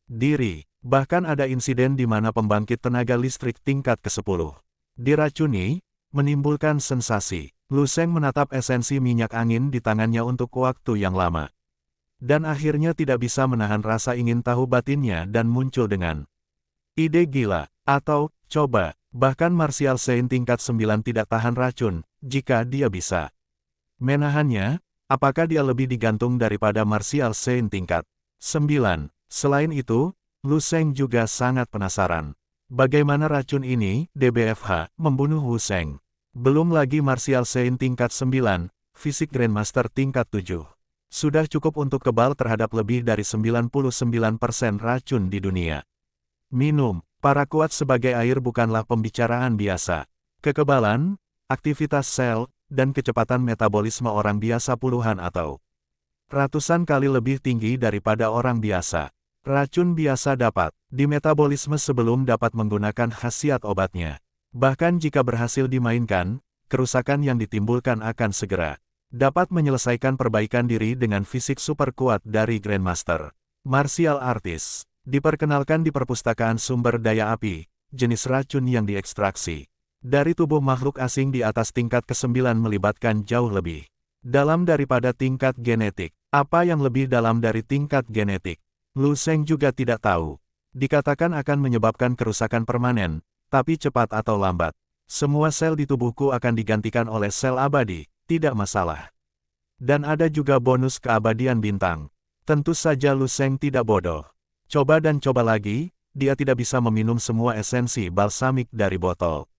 diri. Bahkan ada insiden di mana pembangkit tenaga listrik tingkat ke-10 diracuni, menimbulkan sensasi. Lu Sheng menatap esensi minyak angin di tangannya untuk waktu yang lama. Dan akhirnya tidak bisa menahan rasa ingin tahu batinnya dan muncul dengan ide gila, atau, coba, bahkan Martial Saint tingkat 9 tidak tahan racun, jika dia bisa menahannya, apakah dia lebih digantung daripada Martial Saint tingkat 9? Selain itu, Lu Sheng juga sangat penasaran. Bagaimana racun ini, DBFH, membunuh Wu Sheng? Belum lagi Martial Saint tingkat 9, fisik Grandmaster tingkat 7. Sudah cukup untuk kebal terhadap lebih dari 99% racun di dunia. Minum, para kuat sebagai air bukanlah pembicaraan biasa. Kekebalan, aktivitas sel, dan kecepatan metabolisme orang biasa puluhan atau ratusan kali lebih tinggi daripada orang biasa. Racun biasa dapat dimetabolisme sebelum dapat menggunakan khasiat obatnya. Bahkan jika berhasil dimainkan, kerusakan yang ditimbulkan akan segera dapat menyelesaikan perbaikan diri dengan fisik super kuat dari Grandmaster. Martial Artist diperkenalkan di perpustakaan sumber daya api, jenis racun yang diekstraksi dari tubuh makhluk asing di atas tingkat ke-9 melibatkan jauh lebih dalam daripada tingkat genetik. Apa yang lebih dalam dari tingkat genetik? Lu Sheng juga tidak tahu. Dikatakan akan menyebabkan kerusakan permanen, tapi cepat atau lambat. Semua sel di tubuhku akan digantikan oleh sel abadi, tidak masalah. Dan ada juga bonus keabadian bintang. Tentu saja Lu Sheng tidak bodoh. Coba dan coba lagi, dia tidak bisa meminum semua esensi balsamik dari botol.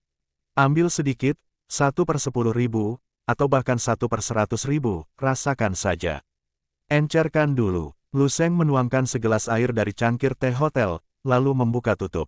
Ambil sedikit, 1/10.000, atau bahkan 1/100.000, rasakan saja. Encerkan dulu. Lu Sheng menuangkan segelas air dari cangkir teh hotel, lalu membuka tutup.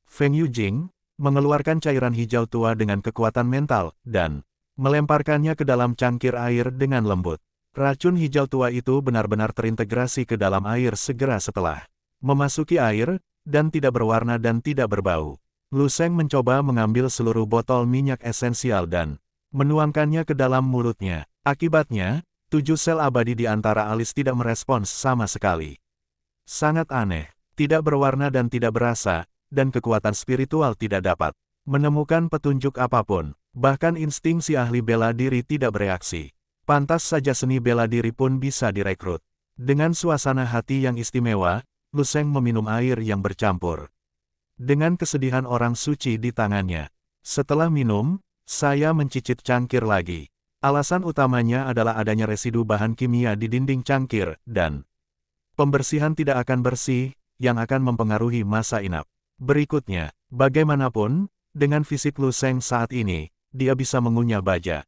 Feng Yujing mengeluarkan cairan hijau tua dengan kekuatan mental, dan melemparkannya ke dalam cangkir air dengan lembut. Racun hijau tua itu benar-benar terintegrasi ke dalam air segera setelah memasuki air, dan tidak berwarna dan tidak berbau. Lu Sheng mencoba mengambil seluruh botol minyak esensial dan menuangkannya ke dalam mulutnya. Akibatnya, 7 sel abadi di antara alis tidak merespons sama sekali. Sangat aneh, tidak berwarna dan tidak berasa, dan kekuatan spiritual tidak dapat menemukan petunjuk apapun. Bahkan insting si ahli bela diri tidak bereaksi. Pantas saja seni bela diri pun bisa direkrut. Dengan suasana hati yang istimewa, Lu Sheng meminum air yang bercampur dengan kesedihan orang suci di tangannya. Setelah minum, saya mencicit cangkir lagi. Alasan utamanya adalah adanya residu bahan kimia di dinding cangkir, dan pembersihan tidak akan bersih, yang akan mempengaruhi masa inap. Berikutnya, bagaimanapun, dengan fisik Lu Sheng saat ini, dia bisa mengunyah baja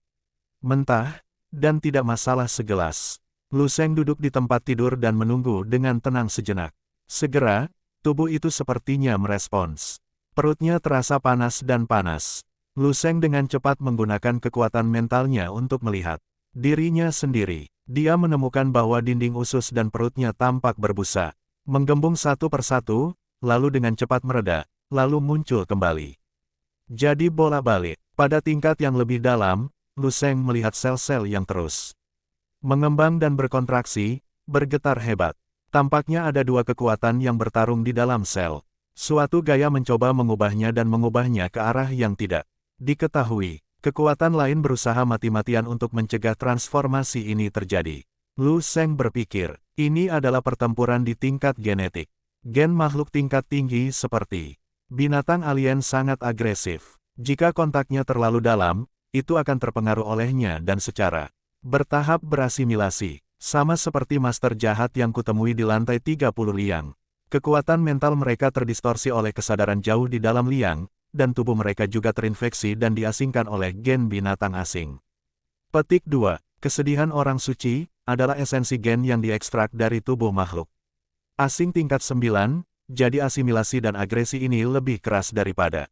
mentah, dan tidak masalah segelas. Lu Sheng duduk di tempat tidur dan menunggu dengan tenang sejenak. Segera, tubuh itu sepertinya merespons. Perutnya terasa panas dan panas. Lu Sheng dengan cepat menggunakan kekuatan mentalnya untuk melihat dirinya sendiri. Dia menemukan bahwa dinding usus dan perutnya tampak berbusa, menggembung satu persatu, lalu dengan cepat mereda, lalu muncul kembali. Jadi bola-balik. Pada tingkat yang lebih dalam, Lu Sheng melihat sel-sel yang terus mengembang dan berkontraksi, bergetar hebat. Tampaknya ada dua kekuatan yang bertarung di dalam sel. Suatu gaya mencoba mengubahnya dan mengubahnya ke arah yang tidak diketahui. Kekuatan lain berusaha mati-matian untuk mencegah transformasi ini terjadi. Lu Sheng berpikir, ini adalah pertempuran di tingkat genetik. Gen makhluk tingkat tinggi seperti binatang alien sangat agresif. Jika kontaknya terlalu dalam, itu akan terpengaruh olehnya dan secara bertahap berasimilasi. Sama seperti master jahat yang kutemui di lantai 30 liang. Kekuatan mental mereka terdistorsi oleh kesadaran jauh di dalam liang, dan tubuh mereka juga terinfeksi dan diasingkan oleh gen binatang asing. Petik 2. Kesedihan orang suci, adalah esensi gen yang diekstrak dari tubuh makhluk asing tingkat 9, jadi asimilasi dan agresi ini lebih keras daripada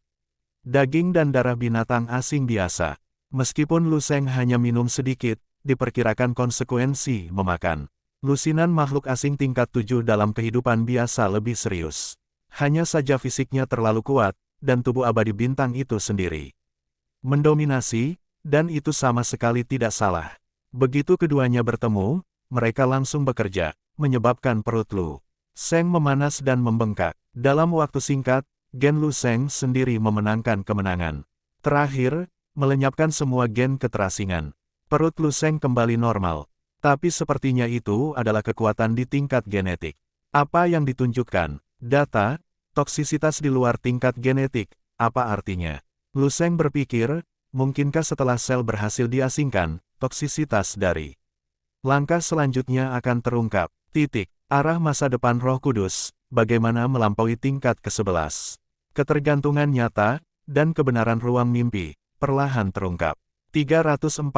daging dan darah binatang asing biasa. Meskipun Lu Sheng hanya minum sedikit, diperkirakan konsekuensi memakan lusinan makhluk asing tingkat 7 dalam kehidupan biasa lebih serius. Hanya saja fisiknya terlalu kuat, dan tubuh abadi bintang itu sendiri mendominasi, dan itu sama sekali tidak salah. Begitu keduanya bertemu, mereka langsung bekerja, menyebabkan perut Lu Sheng memanas dan membengkak. Dalam waktu singkat, gen Lu Sheng sendiri memenangkan kemenangan terakhir, melenyapkan semua gen keterasingan. Perut Lu Sheng kembali normal. Tapi sepertinya itu adalah kekuatan di tingkat genetik. Apa yang ditunjukkan? Data, toksisitas di luar tingkat genetik, apa artinya? Lu Sheng berpikir, mungkinkah setelah sel berhasil diasingkan, toksisitas dari langkah selanjutnya akan terungkap. Arah masa depan Roh Kudus, bagaimana melampaui tingkat ke-11. Ketergantungan nyata, dan kebenaran ruang mimpi, perlahan terungkap. 340.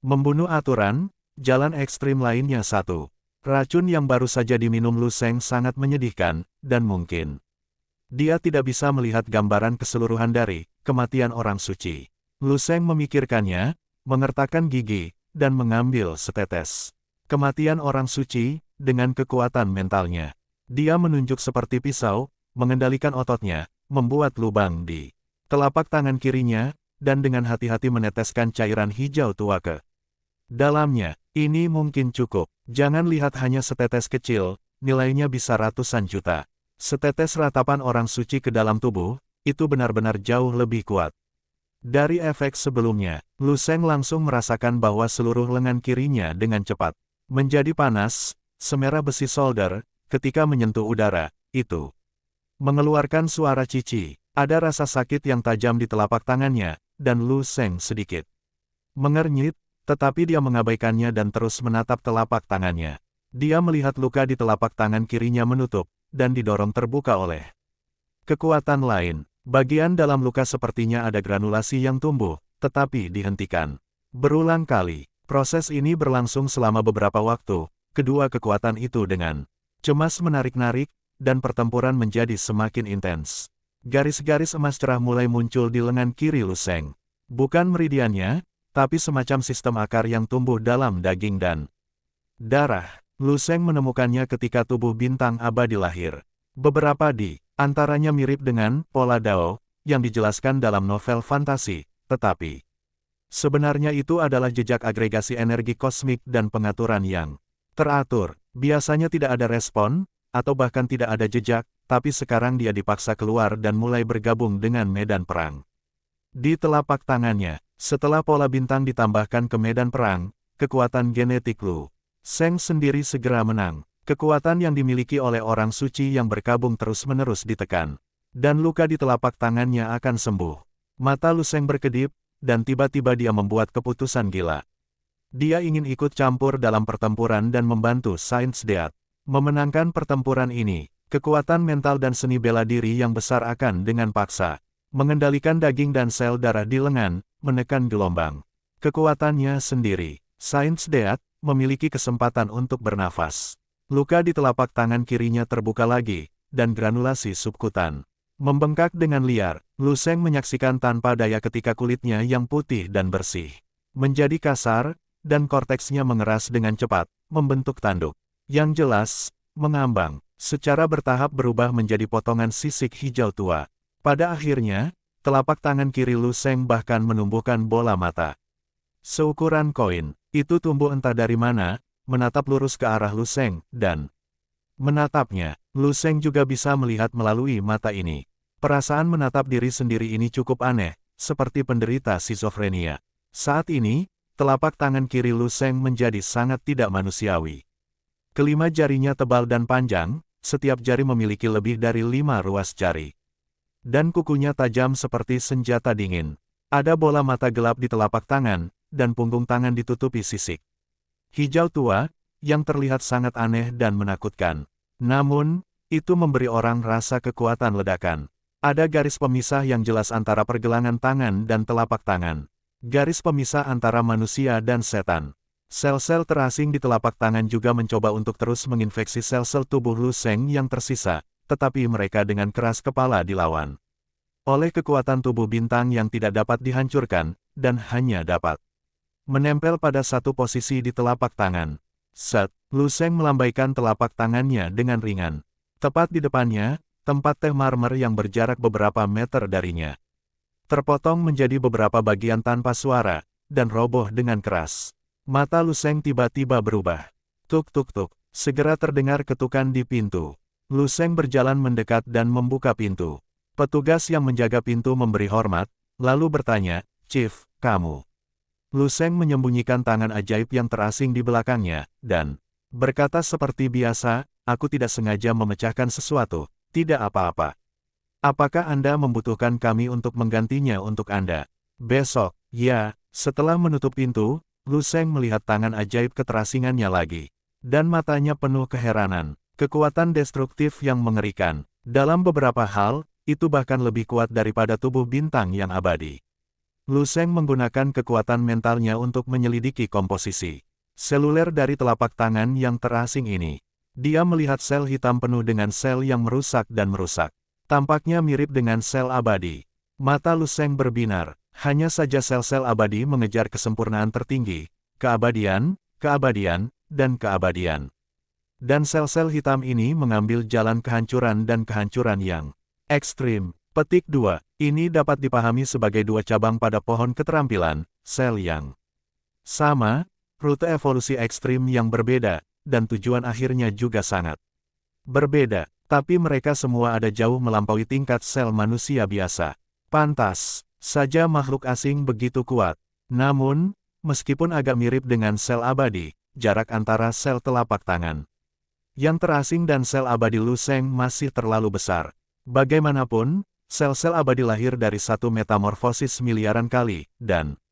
Membunuh aturan, jalan ekstrim lainnya 1. Racun yang baru saja diminum Lu Sheng sangat menyedihkan, dan mungkin dia tidak bisa melihat gambaran keseluruhan dari kematian orang suci. Lu Sheng memikirkannya, mengertakkan gigi, dan mengambil setetes. Kematian orang suci, dengan kekuatan mentalnya. Dia menunjuk seperti pisau, mengendalikan ototnya, membuat lubang di telapak tangan kirinya, dan dengan hati-hati meneteskan cairan hijau tua ke dalamnya. Ini mungkin cukup. Jangan lihat hanya setetes kecil, nilainya bisa ratusan juta. Setetes ratapan orang suci ke dalam tubuh, itu benar-benar jauh lebih kuat. Dari efek sebelumnya, Lu Sheng langsung merasakan bahwa seluruh lengan kirinya dengan cepat menjadi panas, semerah besi solder, ketika menyentuh udara, itu mengeluarkan suara cici. Ada rasa sakit yang tajam di telapak tangannya, dan Lu Sheng sedikit mengernyit, tetapi dia mengabaikannya dan terus menatap telapak tangannya. Dia melihat luka di telapak tangan kirinya menutup, dan didorong terbuka oleh kekuatan lain. Bagian dalam luka sepertinya ada granulasi yang tumbuh, tetapi dihentikan. Berulang kali, proses ini berlangsung selama beberapa waktu, kedua kekuatan itu dengan cemas menarik-narik, dan pertempuran menjadi semakin intens. Garis-garis emas cerah mulai muncul di lengan kiri Lu Sheng. Bukan meridiannya, tapi semacam sistem akar yang tumbuh dalam daging dan darah. Lu Sheng menemukannya ketika tubuh bintang abadi lahir. Beberapa di antaranya mirip dengan pola Dao, yang dijelaskan dalam novel fantasi, tetapi sebenarnya itu adalah jejak agregasi energi kosmik dan pengaturan yang teratur. Biasanya tidak ada respon, atau bahkan tidak ada jejak, tapi sekarang dia dipaksa keluar dan mulai bergabung dengan medan perang. Di telapak tangannya, setelah pola bintang ditambahkan ke medan perang, kekuatan genetik Lu Sheng sendiri segera menang. Kekuatan yang dimiliki oleh orang suci yang berkabung terus-menerus ditekan. Dan luka di telapak tangannya akan sembuh. Mata Lu Sheng berkedip, dan tiba-tiba dia membuat keputusan gila. Dia ingin ikut campur dalam pertempuran dan membantu Saints Deat memenangkan pertempuran ini. Kekuatan mental dan seni bela diri yang besar akan dengan paksa mengendalikan daging dan sel darah di lengan, menekan gelombang kekuatannya sendiri. Saints Deat memiliki kesempatan untuk bernafas. Luka di telapak tangan kirinya terbuka lagi, dan granulasi subkutan membengkak dengan liar. Lu Sheng menyaksikan tanpa daya ketika kulitnya yang putih dan bersih menjadi kasar, dan korteksnya mengeras dengan cepat, membentuk tanduk yang jelas, mengambang, secara bertahap berubah menjadi potongan sisik hijau tua. Pada akhirnya, telapak tangan kiri Lu Sheng bahkan menumbuhkan bola mata seukuran koin. Itu tumbuh entah dari mana, menatap lurus ke arah Lu Sheng, dan menatapnya. Lu Sheng juga bisa melihat melalui mata ini. Perasaan menatap diri sendiri ini cukup aneh, seperti penderita skizofrenia. Saat ini, telapak tangan kiri Lu Sheng menjadi sangat tidak manusiawi. Kelima jarinya tebal dan panjang, setiap jari memiliki lebih dari 5 ruas jari. Dan kukunya tajam seperti senjata dingin. Ada bola mata gelap di telapak tangan, dan punggung tangan ditutupi sisik hijau tua, yang terlihat sangat aneh dan menakutkan. Namun, itu memberi orang rasa kekuatan ledakan. Ada garis pemisah yang jelas antara pergelangan tangan dan telapak tangan. Garis pemisah antara manusia dan setan. Sel-sel terasing di telapak tangan juga mencoba untuk terus menginfeksi sel-sel tubuh Lu Sheng yang tersisa, tetapi mereka dengan keras kepala dilawan oleh kekuatan tubuh bintang yang tidak dapat dihancurkan, dan hanya dapat menempel pada satu posisi di telapak tangan. Set, Lu Sheng melambaikan telapak tangannya dengan ringan. Tepat di depannya, tempat teh marmer yang berjarak beberapa meter darinya terpotong menjadi beberapa bagian tanpa suara, dan roboh dengan keras. Mata Lu Sheng tiba-tiba berubah. Tuk tuk tuk, segera terdengar ketukan di pintu. Lu Sheng berjalan mendekat dan membuka pintu. Petugas yang menjaga pintu memberi hormat, lalu bertanya, "Chief, kamu Lu Sheng menyembunyikan tangan ajaib yang terasing di belakangnya, dan berkata seperti biasa, aku tidak sengaja memecahkan sesuatu, tidak apa-apa. Apakah Anda membutuhkan kami untuk menggantinya untuk Anda? Besok, ya, setelah menutup pintu, Lu Sheng melihat tangan ajaib keterasingannya lagi. Dan matanya penuh keheranan, kekuatan destruktif yang mengerikan. Dalam beberapa hal, itu bahkan lebih kuat daripada tubuh bintang yang abadi. Lu Sheng menggunakan kekuatan mentalnya untuk menyelidiki komposisi seluler dari telapak tangan yang terasing ini. Dia melihat sel hitam penuh dengan sel yang merusak dan merusak. Tampaknya mirip dengan sel abadi. Mata Lu Sheng berbinar, hanya saja sel-sel abadi mengejar kesempurnaan tertinggi, keabadian, keabadian, dan keabadian. Dan sel-sel hitam ini mengambil jalan kehancuran dan kehancuran yang ekstrim. Petik 2. Ini dapat dipahami sebagai dua cabang pada pohon keterampilan, sel yang sama, rute evolusi ekstrim yang berbeda, dan tujuan akhirnya juga sangat berbeda. Tapi mereka semua ada jauh melampaui tingkat sel manusia biasa. Pantas saja makhluk asing begitu kuat. Namun, meskipun agak mirip dengan sel abadi, jarak antara sel telapak tangan yang terasing dan sel abadi Lu Sheng masih terlalu besar. Bagaimanapun, sel-sel abadi lahir dari satu metamorfosis miliaran kali, dan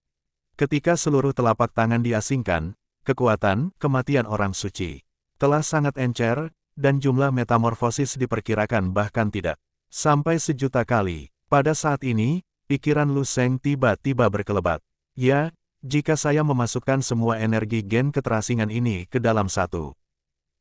ketika seluruh telapak tangan diasingkan, kekuatan, kematian orang suci telah sangat encer, dan jumlah metamorfosis diperkirakan bahkan tidak sampai 1.000.000 kali. Pada saat ini, pikiran Lu Sheng tiba-tiba berkelebat. Ya, jika saya memasukkan semua energi gen keterasingan ini ke dalam satu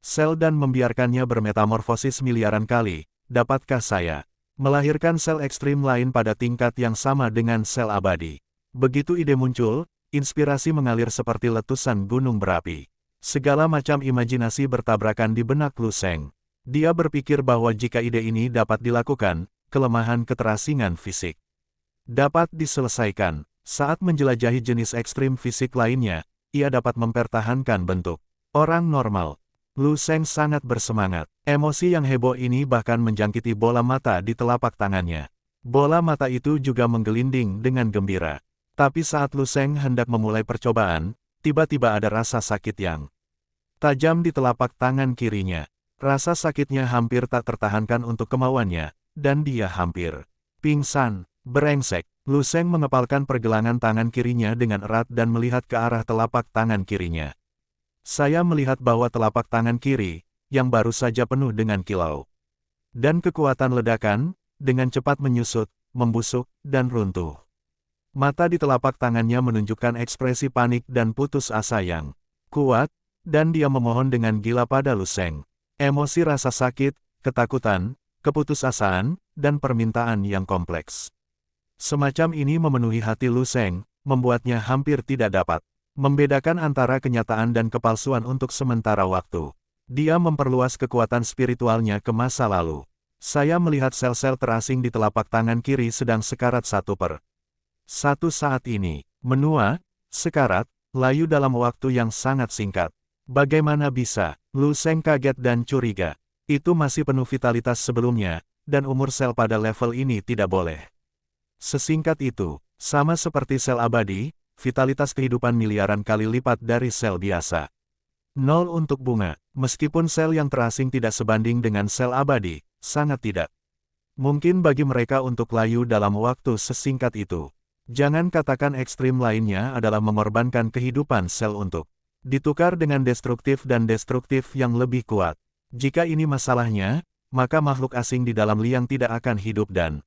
sel dan membiarkannya bermetamorfosis miliaran kali, dapatkah saya melahirkan sel ekstrim lain pada tingkat yang sama dengan sel abadi? Begitu ide muncul, inspirasi mengalir seperti letusan gunung berapi. Segala macam imajinasi bertabrakan di benak Lu Sheng. Dia berpikir bahwa jika ide ini dapat dilakukan, kelemahan keterasingan fisik dapat diselesaikan. Saat menjelajahi jenis ekstrim fisik lainnya, ia dapat mempertahankan bentuk orang normal. Lu Sheng sangat bersemangat. Emosi yang heboh ini bahkan menjangkiti bola mata di telapak tangannya. Bola mata itu juga menggelinding dengan gembira. Tapi saat Lu Sheng hendak memulai percobaan, tiba-tiba ada rasa sakit yang tajam di telapak tangan kirinya. Rasa sakitnya hampir tak tertahankan untuk kemauannya, dan dia hampir pingsan. Brengsek. Lu Sheng mengepalkan pergelangan tangan kirinya dengan erat dan melihat ke arah telapak tangan kirinya. Saya melihat bahwa telapak tangan kiri, yang baru saja penuh dengan kilau dan kekuatan ledakan, dengan cepat menyusut, membusuk, dan runtuh. Mata di telapak tangannya menunjukkan ekspresi panik dan putus asa yang kuat, dan dia memohon dengan gila pada Lu Sheng. Emosi rasa sakit, ketakutan, keputusasaan, dan permintaan yang kompleks semacam ini memenuhi hati Lu Sheng, membuatnya hampir tidak dapat membedakan antara kenyataan dan kepalsuan untuk sementara waktu. Dia memperluas kekuatan spiritualnya ke masa lalu. Saya melihat sel-sel terasing di telapak tangan kiri sedang sekarat satu per satu saat ini. Menua, sekarat, layu dalam waktu yang sangat singkat. Bagaimana bisa? Lu Sheng kaget dan curiga. Itu masih penuh vitalitas sebelumnya, dan umur sel pada level ini tidak boleh sesingkat itu. Sama seperti sel abadi, vitalitas kehidupan miliaran kali lipat dari sel biasa. 0 untuk bunga, meskipun sel yang terasing tidak sebanding dengan sel abadi, sangat tidak mungkin bagi mereka untuk layu dalam waktu sesingkat itu. Jangan katakan ekstrim lainnya adalah mengorbankan kehidupan sel untuk ditukar dengan destruktif dan destruktif yang lebih kuat. Jika ini masalahnya, maka makhluk asing di dalam liang tidak akan hidup dan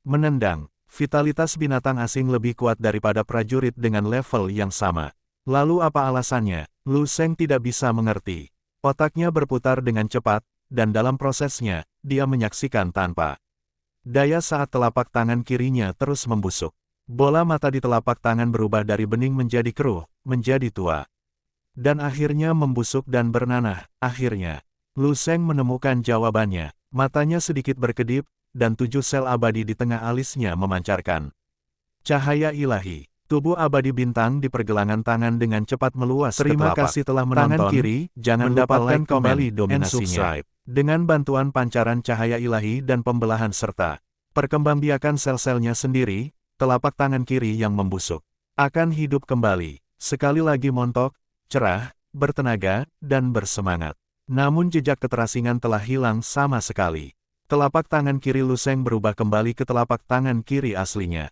menendang. Vitalitas binatang asing lebih kuat daripada prajurit dengan level yang sama. Lalu apa alasannya? Lu Sheng tidak bisa mengerti. Otaknya berputar dengan cepat, dan dalam prosesnya, dia menyaksikan tanpa daya saat telapak tangan kirinya terus membusuk. Bola mata di telapak tangan berubah dari bening menjadi keruh, menjadi tua, dan akhirnya membusuk dan bernanah. Akhirnya, Lu Sheng menemukan jawabannya. Matanya sedikit berkedip, dan 7 sel abadi di tengah alisnya memancarkan cahaya ilahi. Tubuh abadi bintang di pergelangan tangan dengan cepat meluas ke telapak. Terima kasih telah menonton. Tangan kiri, jangan mendapatkan kembali dominasinya. Dengan bantuan pancaran cahaya ilahi dan pembelahan serta perkembangbiakan sel-selnya sendiri, telapak tangan kiri yang membusuk akan hidup kembali. Sekali lagi montok, cerah, bertenaga, dan bersemangat. Namun jejak keterasingan telah hilang sama sekali. Telapak tangan kiri Lu Sheng berubah kembali ke telapak tangan kiri aslinya.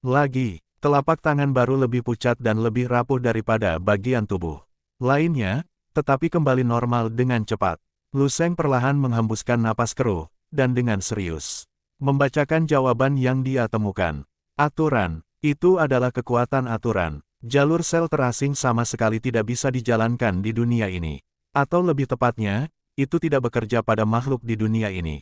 Lagi, telapak tangan baru lebih pucat dan lebih rapuh daripada bagian tubuh lainnya, tetapi kembali normal dengan cepat. Lu Sheng perlahan menghembuskan napas keruh, dan dengan serius membacakan jawaban yang dia temukan. Aturan, itu adalah kekuatan aturan. Jalur sel terasing sama sekali tidak bisa dijalankan di dunia ini. Atau lebih tepatnya, itu tidak bekerja pada makhluk di dunia ini.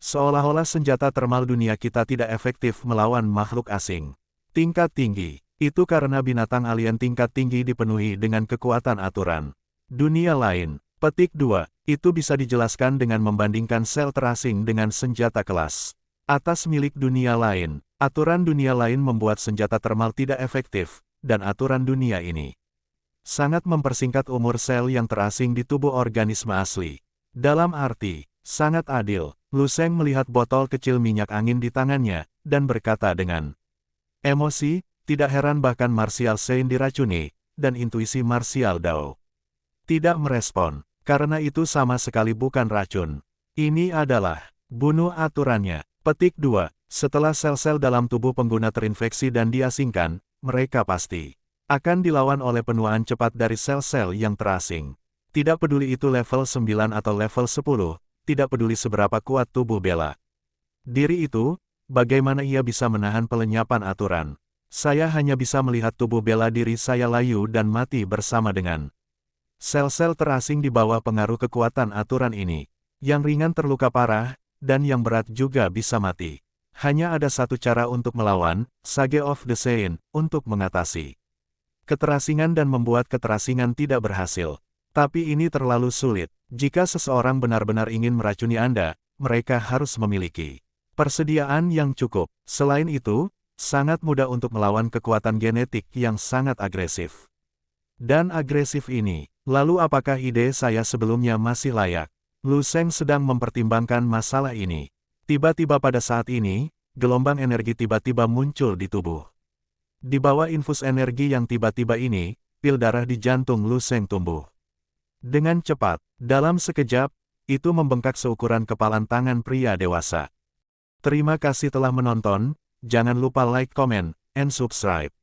Seolah-olah senjata termal dunia kita tidak efektif melawan makhluk asing. Tingkat tinggi, itu karena binatang alien tingkat tinggi dipenuhi dengan kekuatan aturan. Dunia lain, petik 2, itu bisa dijelaskan dengan membandingkan sel terasing dengan senjata kelas atas milik dunia lain. Aturan dunia lain membuat senjata termal tidak efektif, dan aturan dunia ini sangat mempersingkat umur sel yang terasing di tubuh organisme asli. Dalam arti, sangat adil. Lu Sheng melihat botol kecil minyak angin di tangannya, dan berkata dengan emosi, tidak heran bahkan Martial Sein diracuni, dan intuisi Martial Dao tidak merespon, karena itu sama sekali bukan racun. Ini adalah bunuh aturannya. Petik 2. Setelah sel-sel dalam tubuh pengguna terinfeksi dan diasingkan, mereka pasti akan dilawan oleh penuaan cepat dari sel-sel yang terasing. Tidak peduli itu level 9 atau level 10, tidak peduli seberapa kuat tubuh bela diri itu, bagaimana ia bisa menahan pelenyapan aturan. Saya hanya bisa melihat tubuh bela diri saya layu dan mati bersama dengan sel-sel terasing di bawah pengaruh kekuatan aturan ini. Yang ringan terluka parah, dan yang berat juga bisa mati. Hanya ada satu cara untuk melawan, Sage of the Sein, untuk mengatasi keterasingan dan membuat keterasingan tidak berhasil. Tapi ini terlalu sulit. Jika seseorang benar-benar ingin meracuni Anda, mereka harus memiliki persediaan yang cukup. Selain itu, sangat mudah untuk melawan kekuatan genetik yang sangat agresif. Dan agresif ini, lalu apakah ide saya sebelumnya masih layak? Lu Sheng sedang mempertimbangkan masalah ini. Tiba-tiba pada saat ini, gelombang energi tiba-tiba muncul di tubuh. Di bawah infus energi yang tiba-tiba ini, pil darah di jantung Lu Sheng tumbuh dengan cepat. Dalam sekejap, itu membengkak seukuran kepalan tangan pria dewasa. Terima kasih telah menonton, jangan lupa like, comment, and subscribe.